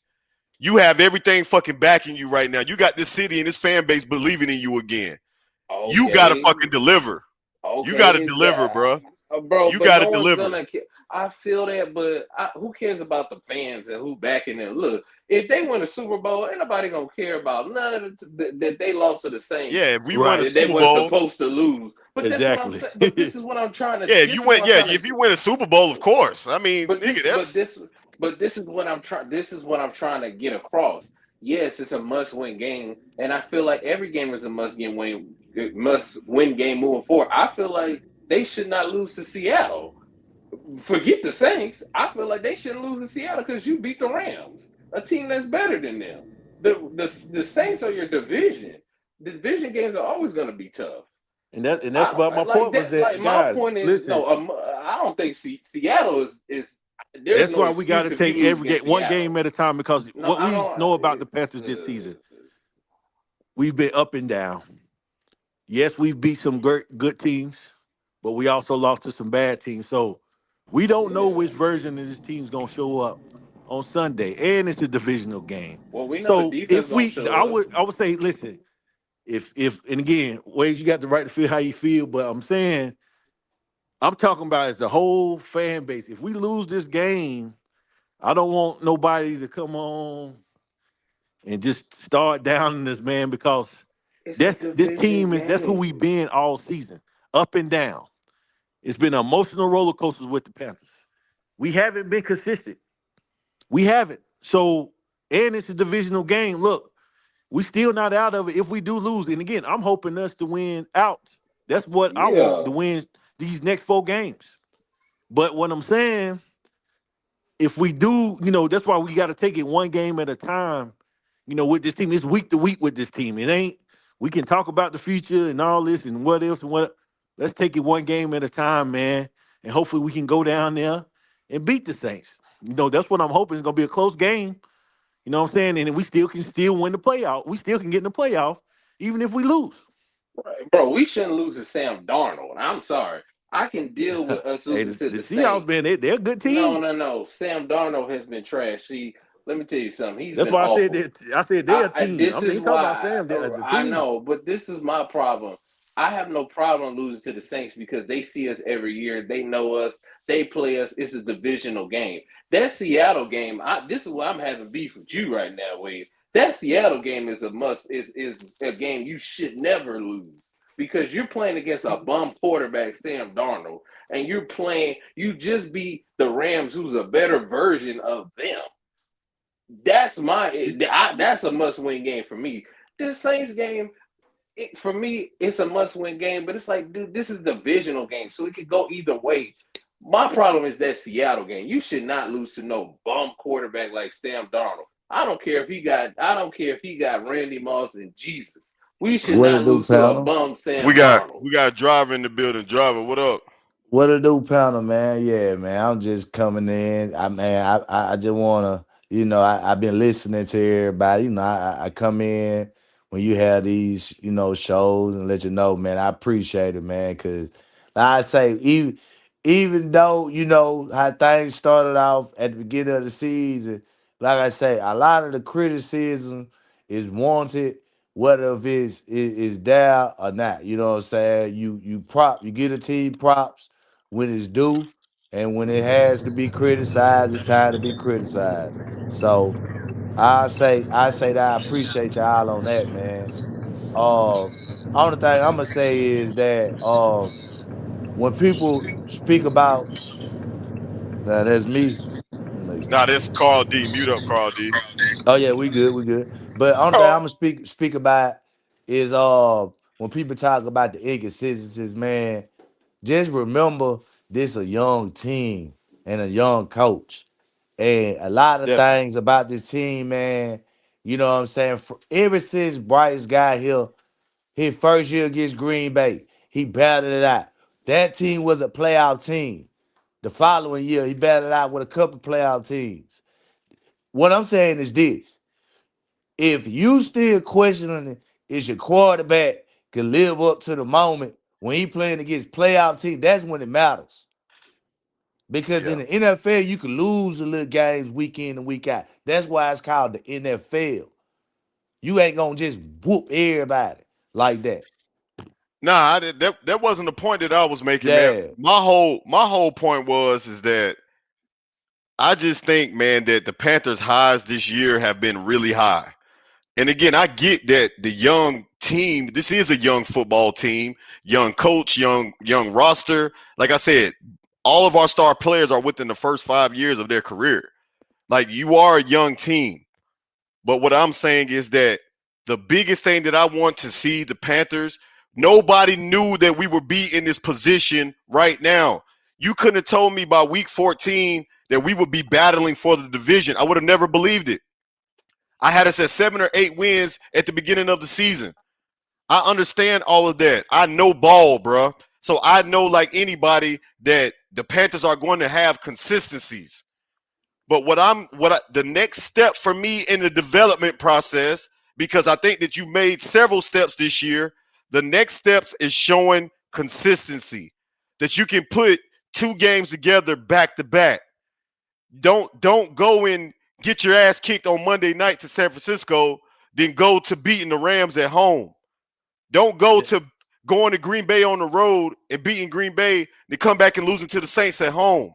You have everything fucking backing you right now. You got this city and this fan base believing in you again. You gotta Okay, fucking deliver. You gotta okay, deliver, bro. bro, You but gotta no one's deliver. gonna care. I feel that, but who cares about the fans and who backing them? Look, if they win a Super Bowl, ain't nobody gonna care about none of that they lost to the Saints Yeah, if we won a Right. that they Super weren't Bowl, supposed to lose. But that's what I'm Exactly. saying. But this is what I'm trying to. yeah, if you This is win, what I'm yeah, trying if to. you win a Super Bowl, of course. I mean, But nigga, this, but that's this, but this is what I'm trying. This is what I'm trying to get across. Yes, it's a must-win game, and I feel like every game is a must-win game moving forward. I feel like they should not lose to Seattle. Forget the Saints. I feel like they shouldn't lose to Seattle because you beat the Rams, a team that's better than them. The Saints are your division. The division games are always going to be tough. And that's I about my don't like point was that. that Like my guys, point is listen, no. I don't think Seattle is. There's that's no why we got to excuse if you take lose every against game one Seattle. game at a time because No, what I we don't. know about the Panthers this season, we've been up and down. Yes, we've beat some good teams, but we also lost to some bad teams. So we don't know Yeah. which version of this team's gonna show up on Sunday, and it's a divisional game. Well, we know the So defense if gonna we, show up. I would say, listen, if and again, ways you got the right to feel how you feel, but I'm saying I'm talking about as the whole fan base. If we lose this game, I don't want nobody to come on and just start downing this man because It's a this division team is that's who we game. been all season, up and down. It's been emotional roller coasters with the Panthers. We haven't been consistent. We haven't. So, and it's a divisional game. Look, we still not out of it if we do lose. And again, I'm hoping us to win out. That's what I want Yeah. to win these next 4 games. But what I'm saying, if we do, that's why we got to take it one game at a time. With this team, it's week to week with this team. It ain't. We can talk about the future and all this and what else and what. Let's take it one game at a time, man, and hopefully we can go down there and beat the Saints. That's what I'm hoping. It's gonna be a close game. You know what I'm saying? And we still can win the playoff. We still can get in the playoffs, even if we lose. Bro, we shouldn't lose to Sam Darnold. I'm sorry. I can deal with us Hey, losing to the the Seahawks, Saints. man, they're a good No, team. no, no. Sam Darnold has been trash. See, let me tell you something. He's That's been why I said awful. that. I said they're a team. This I'm is ain't talking about why Sam. They're as a I team. know, but this is my problem. I have no problem losing to the Saints because they see us every year. They know us. They play us. It's a divisional game. That Seattle game, this is why I'm having beef with you right now, Wade. That Seattle game is a must. Is a game you should never lose because you're playing against a bum quarterback, Sam Darnold, and you're playing. You just beat the Rams, who's a better version of them. That's a must win game for me. This Saints game, for me, it's a must win game, but it's like, dude, this is a divisional game, so it could go either way. My problem is that Seattle game. You should not lose to no bum quarterback like Sam Darnold. I don't care if he got Randy Moss and Jesus. We should What it not do, lose to a panel? bum we Sam got Darnold. we got a driver in the building. Driver, what up? What it do, panel, man? Yeah, man. I'm just coming in. I just wanna, I've been listening to everybody. I come in when you have these, shows and let you know, man. I appreciate it, man. Cause like I say, even though how things started off at the beginning of the season, like I say, a lot of the criticism is wanted, whether if is there or not. You know what I'm saying? You get a team props when it's due, and when it has to be criticized, it's time to be criticized. So I say that I appreciate y'all on that, man. Only thing I'm gonna say is that when people speak about now, that's me. Nah, that's Carl D. Mute up, Carl D. Oh yeah, we good, we good. But only thing I'm Oh, gonna speak about is when people talk about the inconsistencies, man, just remember this a young team and a young coach. And a lot of Definitely. things about this team, man, you know what I'm saying? Ever since Bryce got here, his first year against Green Bay, he battled it out. That team was a playoff team. The following year, he battled out with a couple playoff teams. What I'm saying is this: if you still questioning is your quarterback can live up to the moment when he playing against playoff team, that's when it matters. Because Yeah. in the NFL, you can lose the little games week in and week out. That's why it's called the NFL. You ain't gonna just whoop everybody like that. Nah, that wasn't the point that I was making, man. Yeah. My whole point was is that I just think, man, that the Panthers' highs this year have been really high. And again, I get that the young team, this is a young football team, young coach, young roster. Like I said, all of our star players are within the first 5 years of their career. Like you are a young team. But what I'm saying is that the biggest thing that I want to see the Panthers, nobody knew that we would be in this position right now. You couldn't have told me by week 14 that we would be battling for the division. I would have never believed it. I had us at 7 or 8 wins at the beginning of the season. I understand all of that. I know ball, bro. So I know, like anybody, that the Panthers are going to have consistencies. But the next step for me in the development process, because I think that you made several steps this year, the next steps is showing consistency. That you can put 2 games together back to back. Don't go and get your ass kicked on Monday night to San Francisco, then go to beating the Rams at home. Don't go to going to Green Bay on the road and beating Green Bay, then come back and losing to the Saints at home.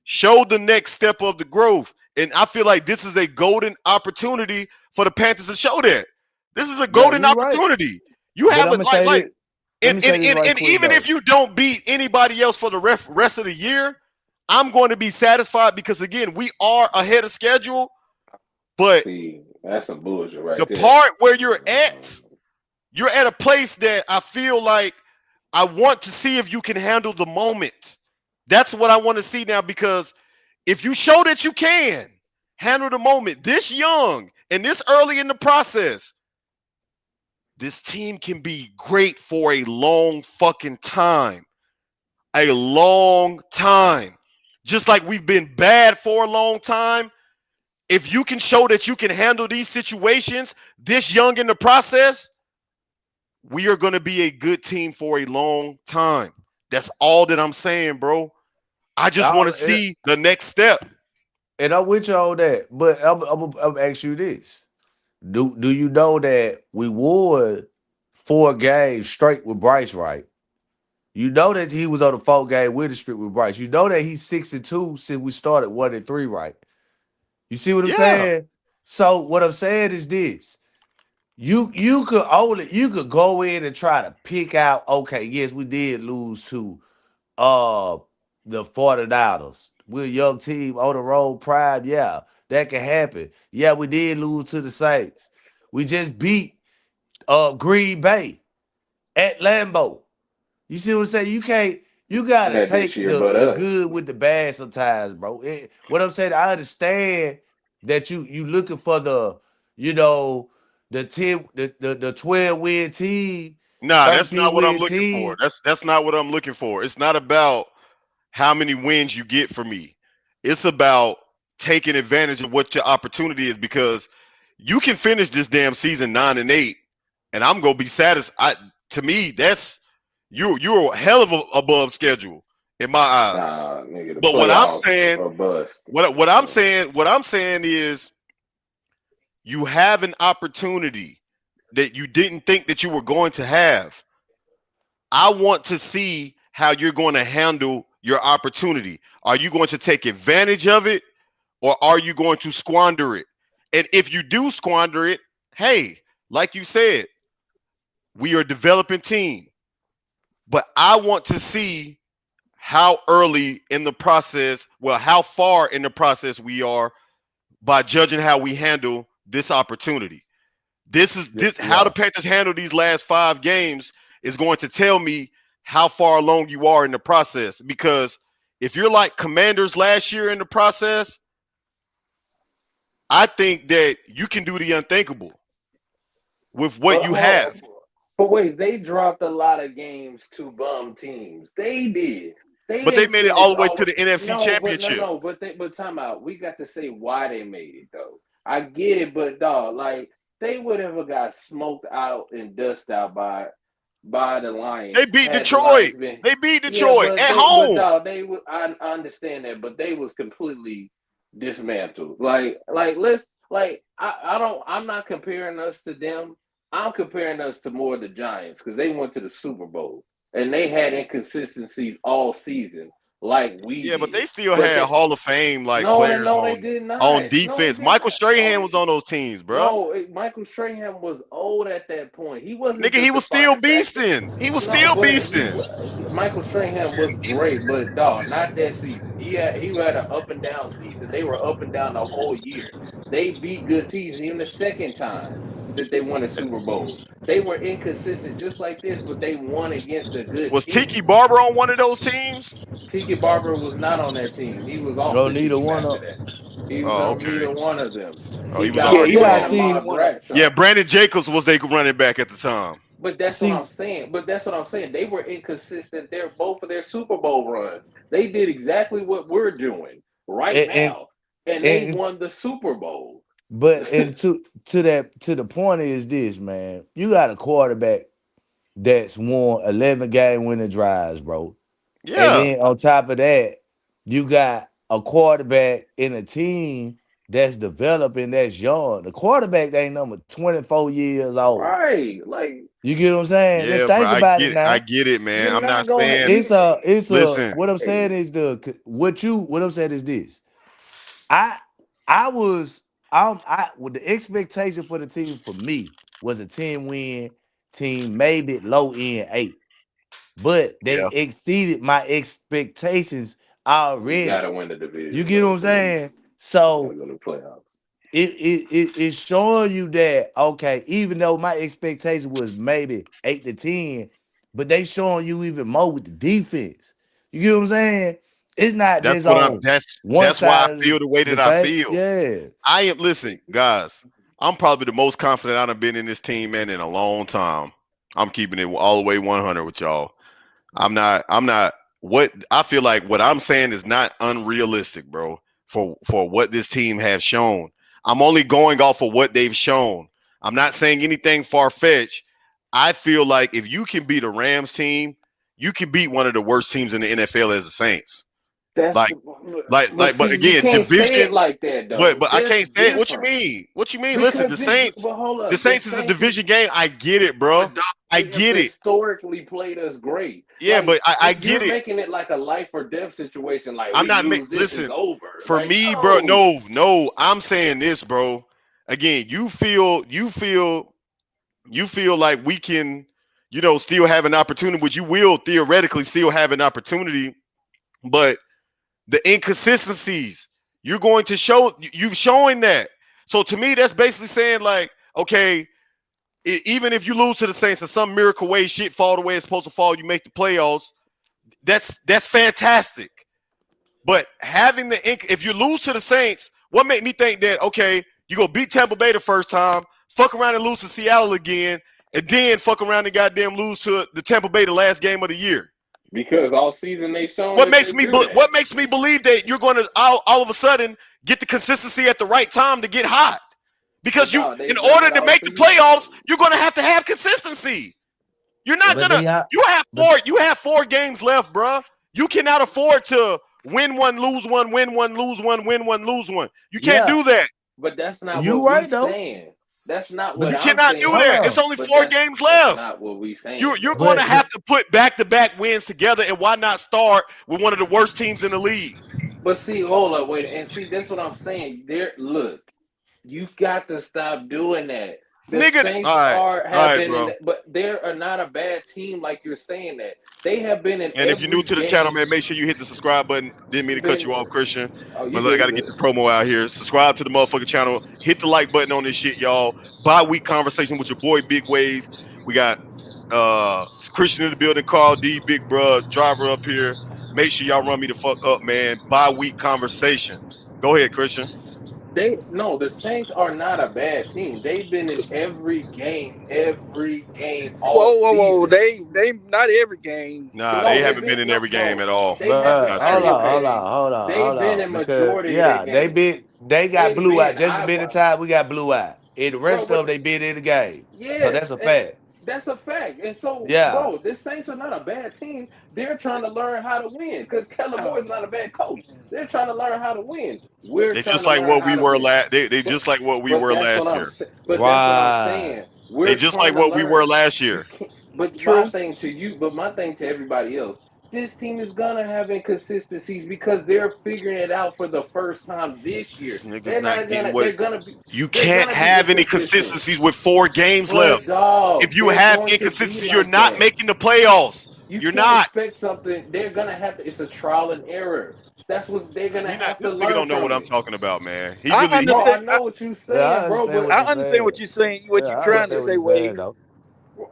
Show the next step of the growth. And I feel like this is a golden opportunity for the Panthers to show that. This is a Yeah, golden you right. opportunity. You But have I'm it gonna say like this. Let and me and, say this and, right and quick even if though. you don't beat anybody else for the rest of the year, I'm going to be satisfied because again, we are ahead of schedule. But see, that's some bullshit right the there. part where you're at a place that I feel like I want to see if you can handle the moment. That's what I want to see now because if you show that you can handle the moment this young and this early in the process, this team can be great for a long fucking time. A long time. Just like we've been bad for a long time. If you can show that you can handle these situations this young in the process, we are going to be a good team for a long time. That's all that I'm saying, bro. I just want to All, see the next step. and I'm with you on that. But I'm ask you this: Do you know that we won 4 games straight with Bryce, right? You know that he was on the 4 game winning streak with Bryce. You know that he's 6-2 since we started 1-3, right? You see what I'm Yeah. saying? So what I'm saying is this: you could go in and try to pick out. Okay, yes, we did lose to uh the 49ers. We're a young team on the road, pride. Yeah, that can happen. Yeah, we did lose to the Saints. We just beat Green Bay at Lambeau. You see what I'm saying? You gotta Had this take year, the but the us. good with the bad sometimes, bro. What I'm saying, I understand that you looking for you know, the 10 the 12 win team, Nah, that's 13 not what I'm win looking for. team. That's not what I'm looking for. It's not about how many wins you get for me. It's about taking advantage of what your opportunity is because you can finish this damn season 9-8, and I'm gonna be satisfied. To me, that's you're a hell of a above schedule in my eyes. Nah, nigga, the But what I'm playoffs saying, are bust. what I'm saying is you have an opportunity that you didn't think that you were going to have. I want to see how you're going to handle your opportunity. Are you going to take advantage of it or are you going to squander it? And if you do squander it, hey, like you said, we are a developing team. But I want to see how early in the process, well, how far in the process we are by judging how we handle this opportunity. This is this how the Yeah. Panthers handle these last 5 games is going to tell me how far along you are in the process. Because if you're like Commanders last year in the process, I think that you can do the unthinkable with what But you have. wait, they dropped a lot of games to bum teams. They did. They But they didn't made it all finish the way to all. the NFC No, but Championship. but time out. We got to say why they made it though. I get it, but dog, like they would have got smoked out and dust out by the They Lions beat had the Detroit. Lions been. They beat Yeah, Detroit but at home. dog, I understand that, but they was completely dismantled. I'm not comparing us to them. I'm comparing us to more of the Giants because they went to the Super Bowl and they had inconsistencies all season like we Yeah, but they did. still But had they Hall of Fame like no, they players no, they did on not. No, they defense. did Michael not. No, Strahan was they on those teams, bro. no. Michael Strahan was old at that point. He wasn't Nigga, the he was still defining factor. beasting. He was No, still but beasting. Michael Strahan was great, but dog, not that season. He had an up and down season. They were up and down the whole year. They beat good teams even the second time that they won a Super Bowl. They were inconsistent just like this, but they won against the good Was Tiki teams. Barber on one of those teams? Tiki Barber was not on that team. He was off No, the neither team one after of. that. He was Oh, on okay. neither one of them. Oh, He he was got Yeah, already you they gotta had gone. see. Ahmad Yeah, Bradshaw. Brandon Jacobs was their running back at the time. But that's what See, I'm saying. But that's what I'm saying. They were inconsistent. They're both of their Super Bowl runs. They did exactly what we're doing right and and, now, and they and won the Super Bowl. but and to the point is this, man. You got a quarterback that's won 11 game winning drives, bro. And Yeah, then on top of that, you got a quarterback in a team that's developing, that's young. The quarterback ain't number 24 years old. Right? Like You get what I'm saying? Let's yeah, bro. think about it I now. get it, man. you're I'm not not gonna saying. you. It's a Listen, what I'm saying Hey, is what I'm saying is this. I I was I with the expectation for the team for me was a 10 win team, maybe low end 8. But they yeah, exceeded my expectations you gotta already. win the You division get what though, I'm please. saying? You gotta So go to the playoffs. it's showing you that okay, even though my expectation was maybe 8 to 10, but they showing you even more with the defense. You get what I'm saying? It's not that's just what I'm. on one That's why I side of feel the way the that I bank. feel. Yeah. I am. Listen, guys. I'm probably the most confident I've been in this team, man, in a long time. I'm keeping it all the way 100 with y'all. I'm not what I feel like what I'm saying is not unrealistic, bro, for what this team have shown. I'm only going off of what they've shown. I'm not saying anything far-fetched. I feel like if you can beat a Rams team, you can beat one of the worst teams in the NFL as the Saints. That's Like but but see, you again, can't say division, it like that but though. I That's can't say it. What you different. mean? What you mean? Listen, Because but hold The up, the Saints is a Saints is division game. I get it, bro. but dog, I they have get it. historically played us great. Yeah, Like but I get you're it. making it like a life or death situation. Like I'm we not lose this, it's listen, over. for Like me, bro. no, No. I'm saying this, bro. Again, you feel like we can, still have an opportunity, which you will theoretically still have an opportunity, but the inconsistencies you're going to show, you've showing that. So to me, that's basically saying like, okay, even if you lose to the Saints in some miracle way, shit fall the way it's supposed to fall, you make the playoffs. That's fantastic. But having if you lose to the Saints, what made me think that okay, you go beat Tampa Bay the first time, fuck around and lose to Seattle again, and then fuck around and goddamn lose to the Tampa Bay the last game of the year. because all season they shown that they do that. What makes me believe that you're going to all of a sudden get the consistency at the right time to get hot? But Because dog, in they've done order it to all make the season playoffs, though. you're going to have consistency. You're not But gonna. they are but You have 4 games left, bruh. You cannot afford to win one, lose one, win one, lose one, win one, lose one. You can't yeah, do that. But that's not you what we right though. saying. That's not But what You I'm cannot do saying. hold that. It's on. only But four games that's left. not what we saying You're though. going to have But to put back-to-back wins together, and why not start with one of the worst teams in the league? But see, hold up, wait, and see, that's what I'm saying. There, look, you got to stop doing that. The Nigga, Saints all right, are all have right, been bro. in, but they are not a bad team like you're saying that. They have been in And if you're new every to the channel, game. man, make sure you hit the subscribe button. Didn't mean to cut Been you off, Christian. oh, you But look, I good? got You to get good? this promo out here. Subscribe to the motherfucking channel. Hit the like button on this shit, y'all. Bi-week conversation with your boy Big Waves. We got Christian in the building, Carl D, Big Bruh, driver up here. Make sure y'all run me the fuck up, man. Bi-week conversation. Go ahead, Christian. They no, the Saints are not a bad team. They've been in every game all Whoa! season. They not every game. Nah, No, they they've haven't been been in no, every game bro. at all. They have That's been. But not hold true. on, hold Okay, on, hold on, they've hold been on. in Because majority of their yeah, games. they got They've blue eye. been. Just a bit of time we got blue eye. And the Bro, rest of but them they been in the game. So yes, that's a and fact. that's a fact. And so, Yeah. bro, the Saints are not a bad team. They're trying to learn how to win because Kellen Moore is not a bad coach. They're trying to learn how to win. We're They trying just to like learn what how we to were win. last. They But just like what we but were that's what last I'm year. saying. But that's what I'm Right. saying. They We're just trying like to what we were learn. last You year. can't. But my True. thing to you, but my thing to everybody else, this team is gonna have inconsistencies because they're figuring it out for the first time this year. Niggas They're not not getting gonna. what They're gonna be. you They're can't gonna be have any inconsistent. consistencies with 4 games left. But dog, If you they're have going to be inconsistencies, you're like not that. making the playoffs. You You're can't not. expect something. They're gonna have to. It's a trial and error. That's what they're gonna He not. have to This nigga learn don't know what from I'm it, talking about, man. He I really. He, bro. I understand. know what you're Yeah, I saying, bro, understand but what I you're understand saying. what you're saying. Yeah, What you're I trying but to understand what say, you're saying Wade. though.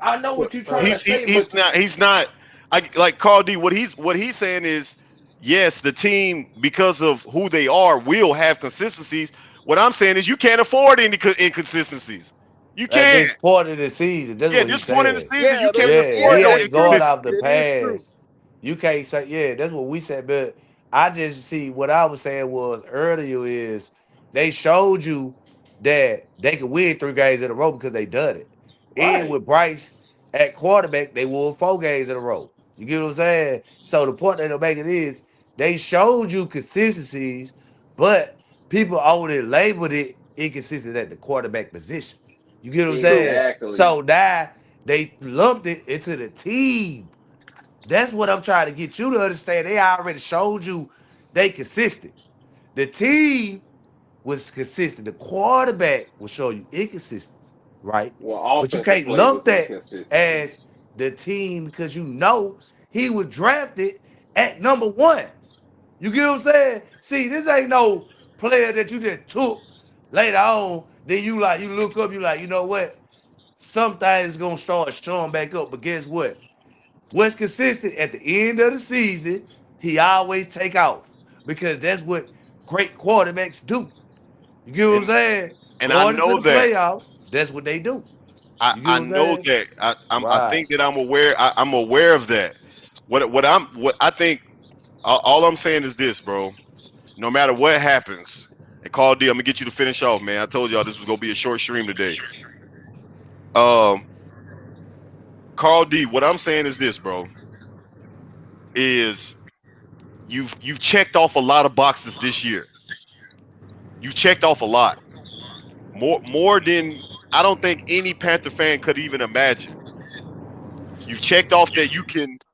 I know what you're trying to he's say. he's But not. He's not. I like Carl D. What he's saying is, yes, the team because of who they are will have consistencies. What I'm saying is, you can't afford any inconsistencies. You At can't. this point of the season, that's Yeah, what this he's point in the saying. season, you Yeah, can't Yeah, afford he no that's ain't going true. off the inconsistencies. That is true. pass. You can't say, yeah, that's what we said. But I just see what I was saying was earlier is they showed you that they could win 3 games in a row because they done it. And right, with Bryce at quarterback, they won 4 games in a row. You get what I'm saying? So the point that they're making is they showed you consistencies, but people already labeled it inconsistent at the quarterback position. You get what I'm True. saying? exactly. So now they lumped it into the team. That's what I'm trying to get you to understand. They already showed you they consistent. The team was consistent. The quarterback will show you inconsistency, right? Well, But you offensive can't play lump was that inconsistent. as the team because you know he was drafted at number 1. You get what I'm saying? See, this ain't no player that you just took later on. Then you look up, you like, you know what? Some things gonna start showing back up. But guess what? What's consistent at the end of the season, he always take off because that's what great quarterbacks do. You get what I'm And saying? and I Going into know the that. playoffs, that's what they do. You get I what I'm know saying? that. I Right. think that I'm aware. I'm aware of that. What I think. All I'm saying is this, bro. No matter what happens, and Carl D, I'm gonna get you to finish off, man. I told y'all this was gonna be a short stream today. Um, Carl D, what I'm saying is this, bro. Is you've checked off a lot of boxes this year. You've checked off a lot. More than I don't think any Panther fan could even imagine. You've checked off that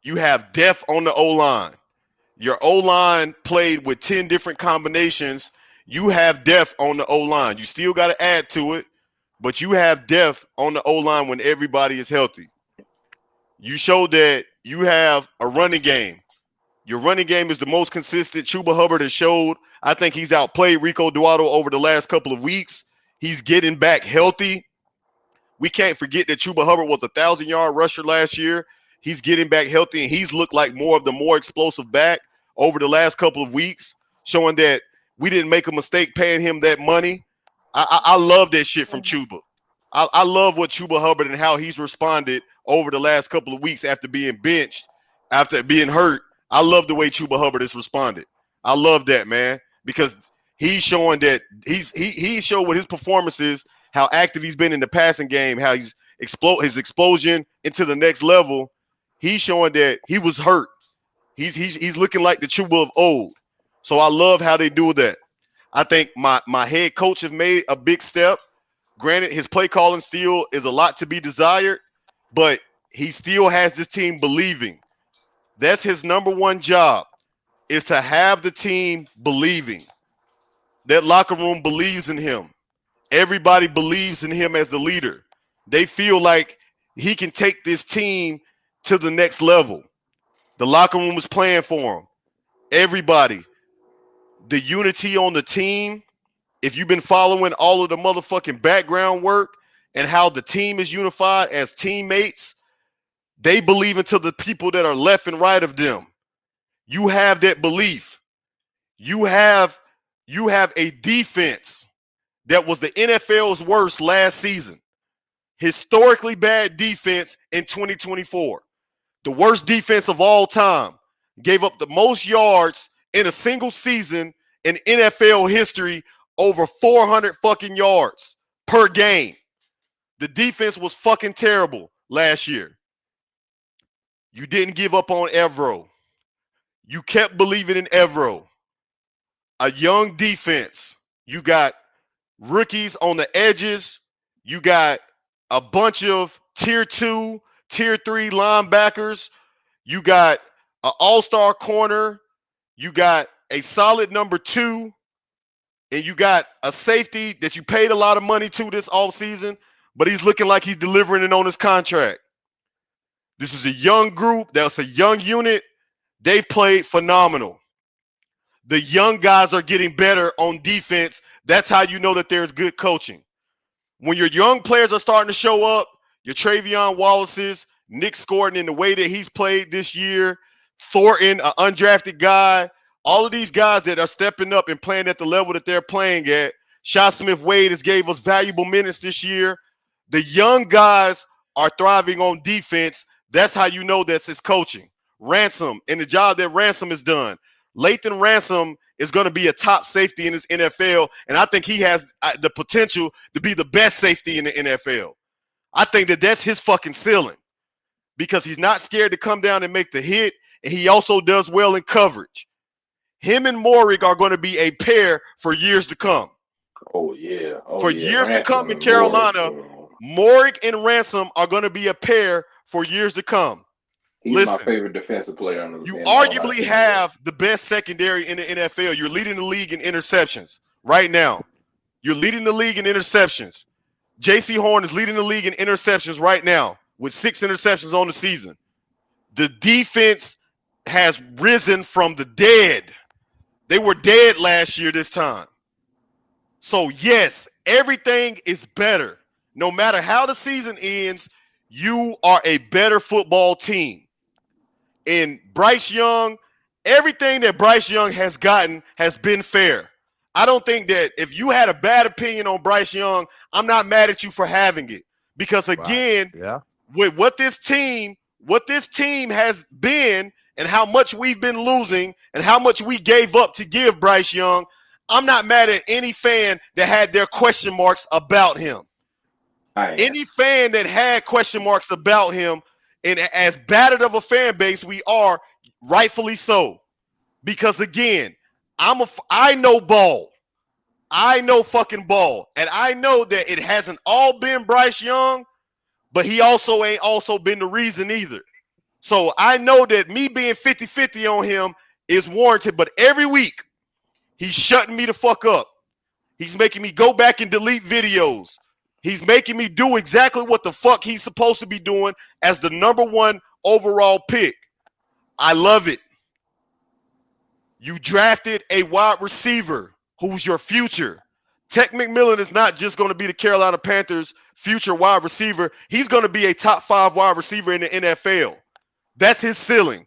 you have depth on the O line. Your O line played with 10 different combinations. You have depth on the O line. You still got to add to it, but you have depth on the O line when everybody is healthy. You showed that you have a running game. Your running game is the most consistent. Chuba Hubbard has showed. I think he's outplayed Rico Duato over the last couple of weeks. He's getting back healthy. We can't forget that Chuba Hubbard was 1,000-yard rusher last year. He's getting back healthy, and he's looked like more of the more explosive back over the last couple of weeks, showing that we didn't make a mistake paying him that money. I love that shit from Chuba. I love what Chuba Hubbard and how he's responded over the last couple of weeks after being benched, after being hurt. I love the way Chuba Hubbard has responded. I love that, man, because he's showing that he showed with his performances how active he's been in the passing game, how his explosion into the next level. He's showing that he was hurt. He's looking like the Chuba of old. So I love how they do that. I think my head coach has made a big step. Granted, his play calling still is a lot to be desired, but he still has this team believing. That's his number one job is to have the team believing. That locker room believes in him. Everybody believes in him as the leader. They feel like he can take this team to the next level. The locker room is playing for him. Everybody, the unity on the team. If you've been following all of the motherfucking background work and how the team is unified as teammates, they believe into the people that are left and right of them. You have that belief. You have a defense that was the NFL's worst last season. Historically bad defense in 2024. The worst defense of all time. Gave up the most yards in a single season in NFL history, over 400 fucking yards per game. The defense was fucking terrible last year. You didn't give up on Evero. You kept believing in Evero. A young defense. You got rookies on the edges. You got a bunch of tier 2, tier 3 linebackers. You got an all-star corner. You got a solid number 2. And you got a safety that you paid a lot of money to this offseason, but he's looking like he's delivering it on his contract. This is a young group. That's a young unit. They played phenomenal. The young guys are getting better on defense. That's how you know that there's good coaching. When your young players are starting to show up, your Travion Wallace's, Nick Scordon in the way that he's played this year, Thornton, an undrafted guy, all of these guys that are stepping up and playing at the level that they're playing at. Shy Smith-Wade has gave us valuable minutes this year. The young guys are thriving on defense. That's how you know that's his coaching. Ransom and the job that Ransom has done. Lathan Ransom is going to be a top safety in this NFL, and I think he has the potential to be the best safety in the NFL. I think that that's his fucking ceiling because he's not scared to come down and make the hit, and he also does well in coverage. Him and Morik are going to be a pair for years to come. Oh, yeah. For years to come in Carolina, Morik and Ransom are going to be a pair for years to come. He's my favorite defensive player. You arguably have the best secondary in the NFL. You're leading the league in interceptions right now. You're leading the league in interceptions. J.C. Horn is leading the league in interceptions right now with 6 interceptions on the season. The defense has risen from the dead. They were dead last year this time. So, yes, everything is better. No matter how the season ends, you are a better football team. And Bryce Young, everything that Bryce Young has gotten has been fair. I don't think that if you had a bad opinion on Bryce Young, I'm not mad at you for having it. Because again, with what this team has been and how much we've been losing and how much we gave up to give Bryce Young, I'm not mad at any fan that had their question marks about him. Any fan that had question marks about him, and as battered of a fan base we are, rightfully so. Because again, I know ball. I know fucking ball. And I know that it hasn't all been Bryce Young, but he also ain't also been the reason either. So I know that me being 50-50 on him is warranted, but every week he's shutting me the fuck up. He's making me go back and delete videos. He's making me do exactly what the fuck he's supposed to be doing as the number 1 overall pick. I love it. You drafted a wide receiver who's your future. Tech McMillan is not just going to be the Carolina Panthers' future wide receiver. He's going to be a top 5 wide receiver in the NFL. That's his ceiling.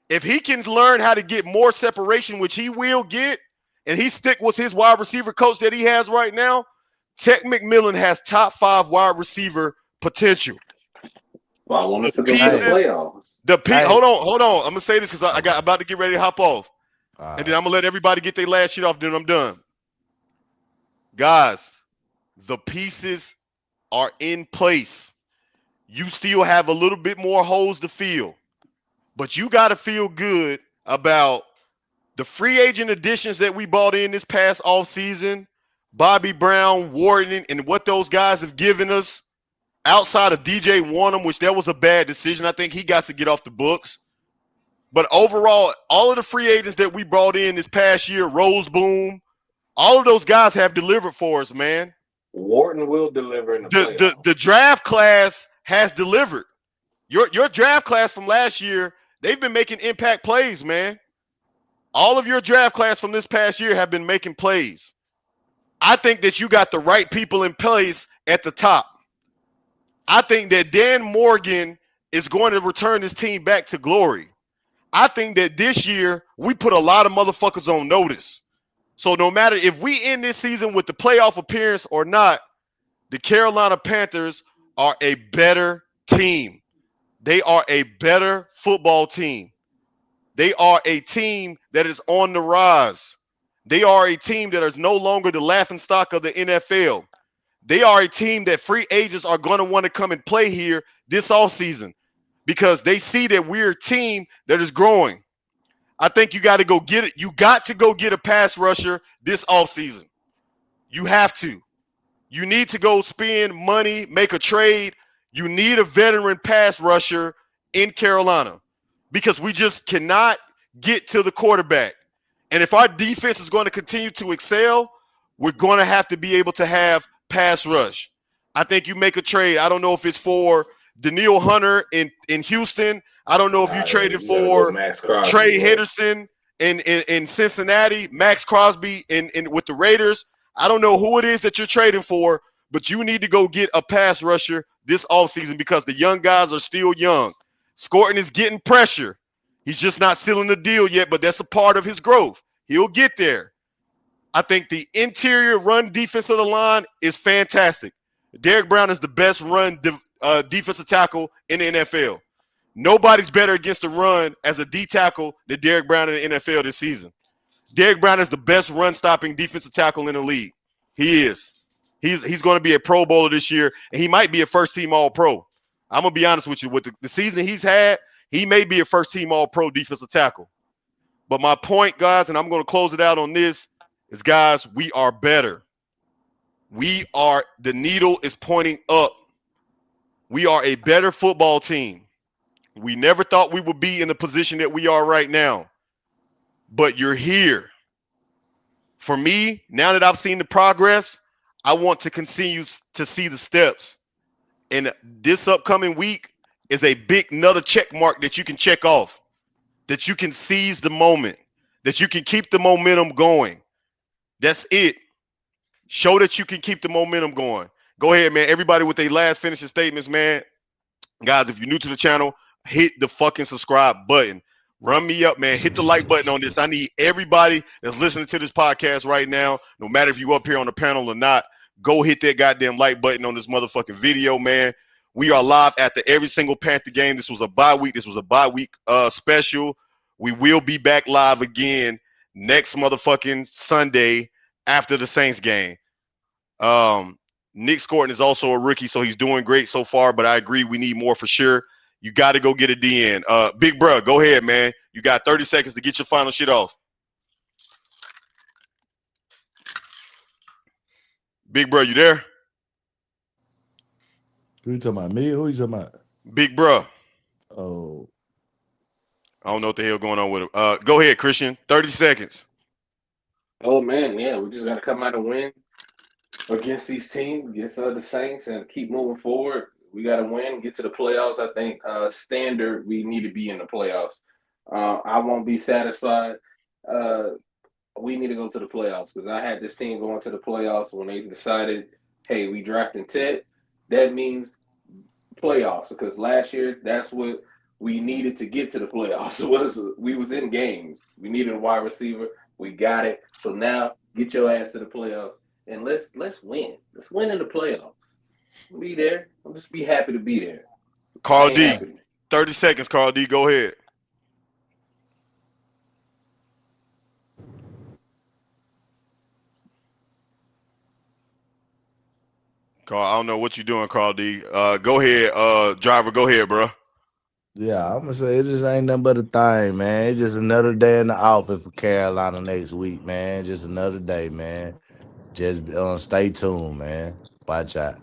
If he can learn how to get more separation, which he will get, and he stick with his wide receiver coach that he has right now, Tech McMillan has top 5 wide receiver potential. Well, I want us to go to the playoffs. Hold on. I'm gonna say this because I got about to get ready to hop off, and then I'm gonna let everybody get their last shit off. Then I'm done. Guys, the pieces are in place. You still have a little bit more holes to fill, but you got to feel good about the free agent additions that we bought in this past offseason. Bobby Brown, Warden, and what those guys have given us outside of DJ Warnham, which that was a bad decision. I think he got to get off the books. But overall, all of the free agents that we brought in this past year, Rose Boom, all of those guys have delivered for us, man. Wharton will deliver in the playoffs. The draft class has delivered. Your draft class from last year, they've been making impact plays, man. All of your draft class from this past year have been making plays. I think that you got the right people in place at the top. I think that Dan Morgan is going to return this team back to glory. I think that this year we put a lot of motherfuckers on notice. So no matter if we end this season with the playoff appearance or not, the Carolina Panthers are a better team. They are a better football team. They are a team that is on the rise. They are a team that is no longer the laughingstock of the NFL. They are a team that free agents are going to want to come and play here this offseason because they see that we're a team that is growing. I think you got to go get it. You got to go get a pass rusher this offseason. You have to. You need to go spend money, make a trade. You need a veteran pass rusher in Carolina because we just cannot get to the quarterback. And if our defense is going to continue to excel, we're going to have to be able to have pass rush. I think you make a trade. I don't know if it's for Daniil Hunter in Houston. I don't know if you traded for Trey Henderson in Cincinnati, Max Crosby in with the Raiders. I don't know who it is that you're trading for, but you need to go get a pass rusher this offseason because the young guys are still young. Scorton is getting pressure. He's just not sealing the deal yet, but that's a part of his growth. He'll get there. I think the interior run defense of the line is fantastic. Derek Brown is the best run defensive tackle in the NFL. Nobody's better against the run as a D tackle than Derek Brown in the NFL this season. Derek Brown is the best run-stopping defensive tackle in the league. He is. He's going to be a Pro Bowler this year, and he might be a first-team All-Pro. I'm going to be honest with you. With the season he's had, he may be a first-team All-Pro defensive tackle. But my point, guys, and I'm going to close it out on this, is, guys, we are better. The needle is pointing up. We are a better football team. We never thought we would be in the position that we are right now. But you're here. For me, now that I've seen the progress, I want to continue to see the steps. And this upcoming week is a big another check mark that you can check off, that you can seize the moment, that you can keep the momentum going. That's it. Show that you can keep the momentum going. Go ahead, man. Everybody with their last finishing statements, man. Guys, if you're new to the channel, hit the fucking subscribe button. Run me up, man. Hit the like button on this. I need everybody that's listening to this podcast right now, no matter if you up here on the panel or not, go hit that goddamn like button on this motherfucking video, man. We are live after every single Panther game. This was a bye week. This was a bye week special. We will be back live again next motherfucking Sunday after the Saints game. Nick Scorton is also a rookie, so he's doing great so far, but I agree we need more for sure. You got to go get a DN. Big bro, go ahead, man. You got 30 seconds to get your final shit off. Big bro, you there? Who you talking about? Me? Who you talking about? Big bro. Oh. I don't know what the hell going on with him. Go ahead, Christian. 30 seconds. Oh, man, yeah. We just got to come out and win against these teams, against the Saints, and keep moving forward. We got to win, get to the playoffs. I think standard, we need to be in the playoffs. I won't be satisfied. We need to go to the playoffs because I had this team going to the playoffs when they decided, hey, we drafting Ted. That means playoffs because last year that's what we needed to get to the playoffs. We was in games. We needed a wide receiver. We got it. So now get your ass to the playoffs and let's win. Let's win in the playoffs. Be there. I'll just be happy to be there. Carl D. 30 seconds, Carl D. Go ahead. Carl, I don't know what you're doing, Carl D. Go ahead, driver. Go ahead, bro. Yeah, I'm gonna say it just ain't nothing but a thing, man. It's just another day in the office for Carolina next week, man. Just another day, man. Just stay tuned, man. Watch out.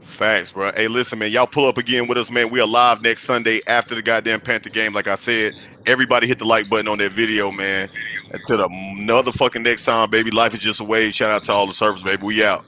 Facts, bro. Hey, listen, man. Y'all pull up again with us, man. We are live next Sunday after the goddamn Panther game. Like I said, everybody hit the like button on that video, man. Until the motherfucking next time, baby. Life is just a wave. Shout out to all the servers, baby. We out.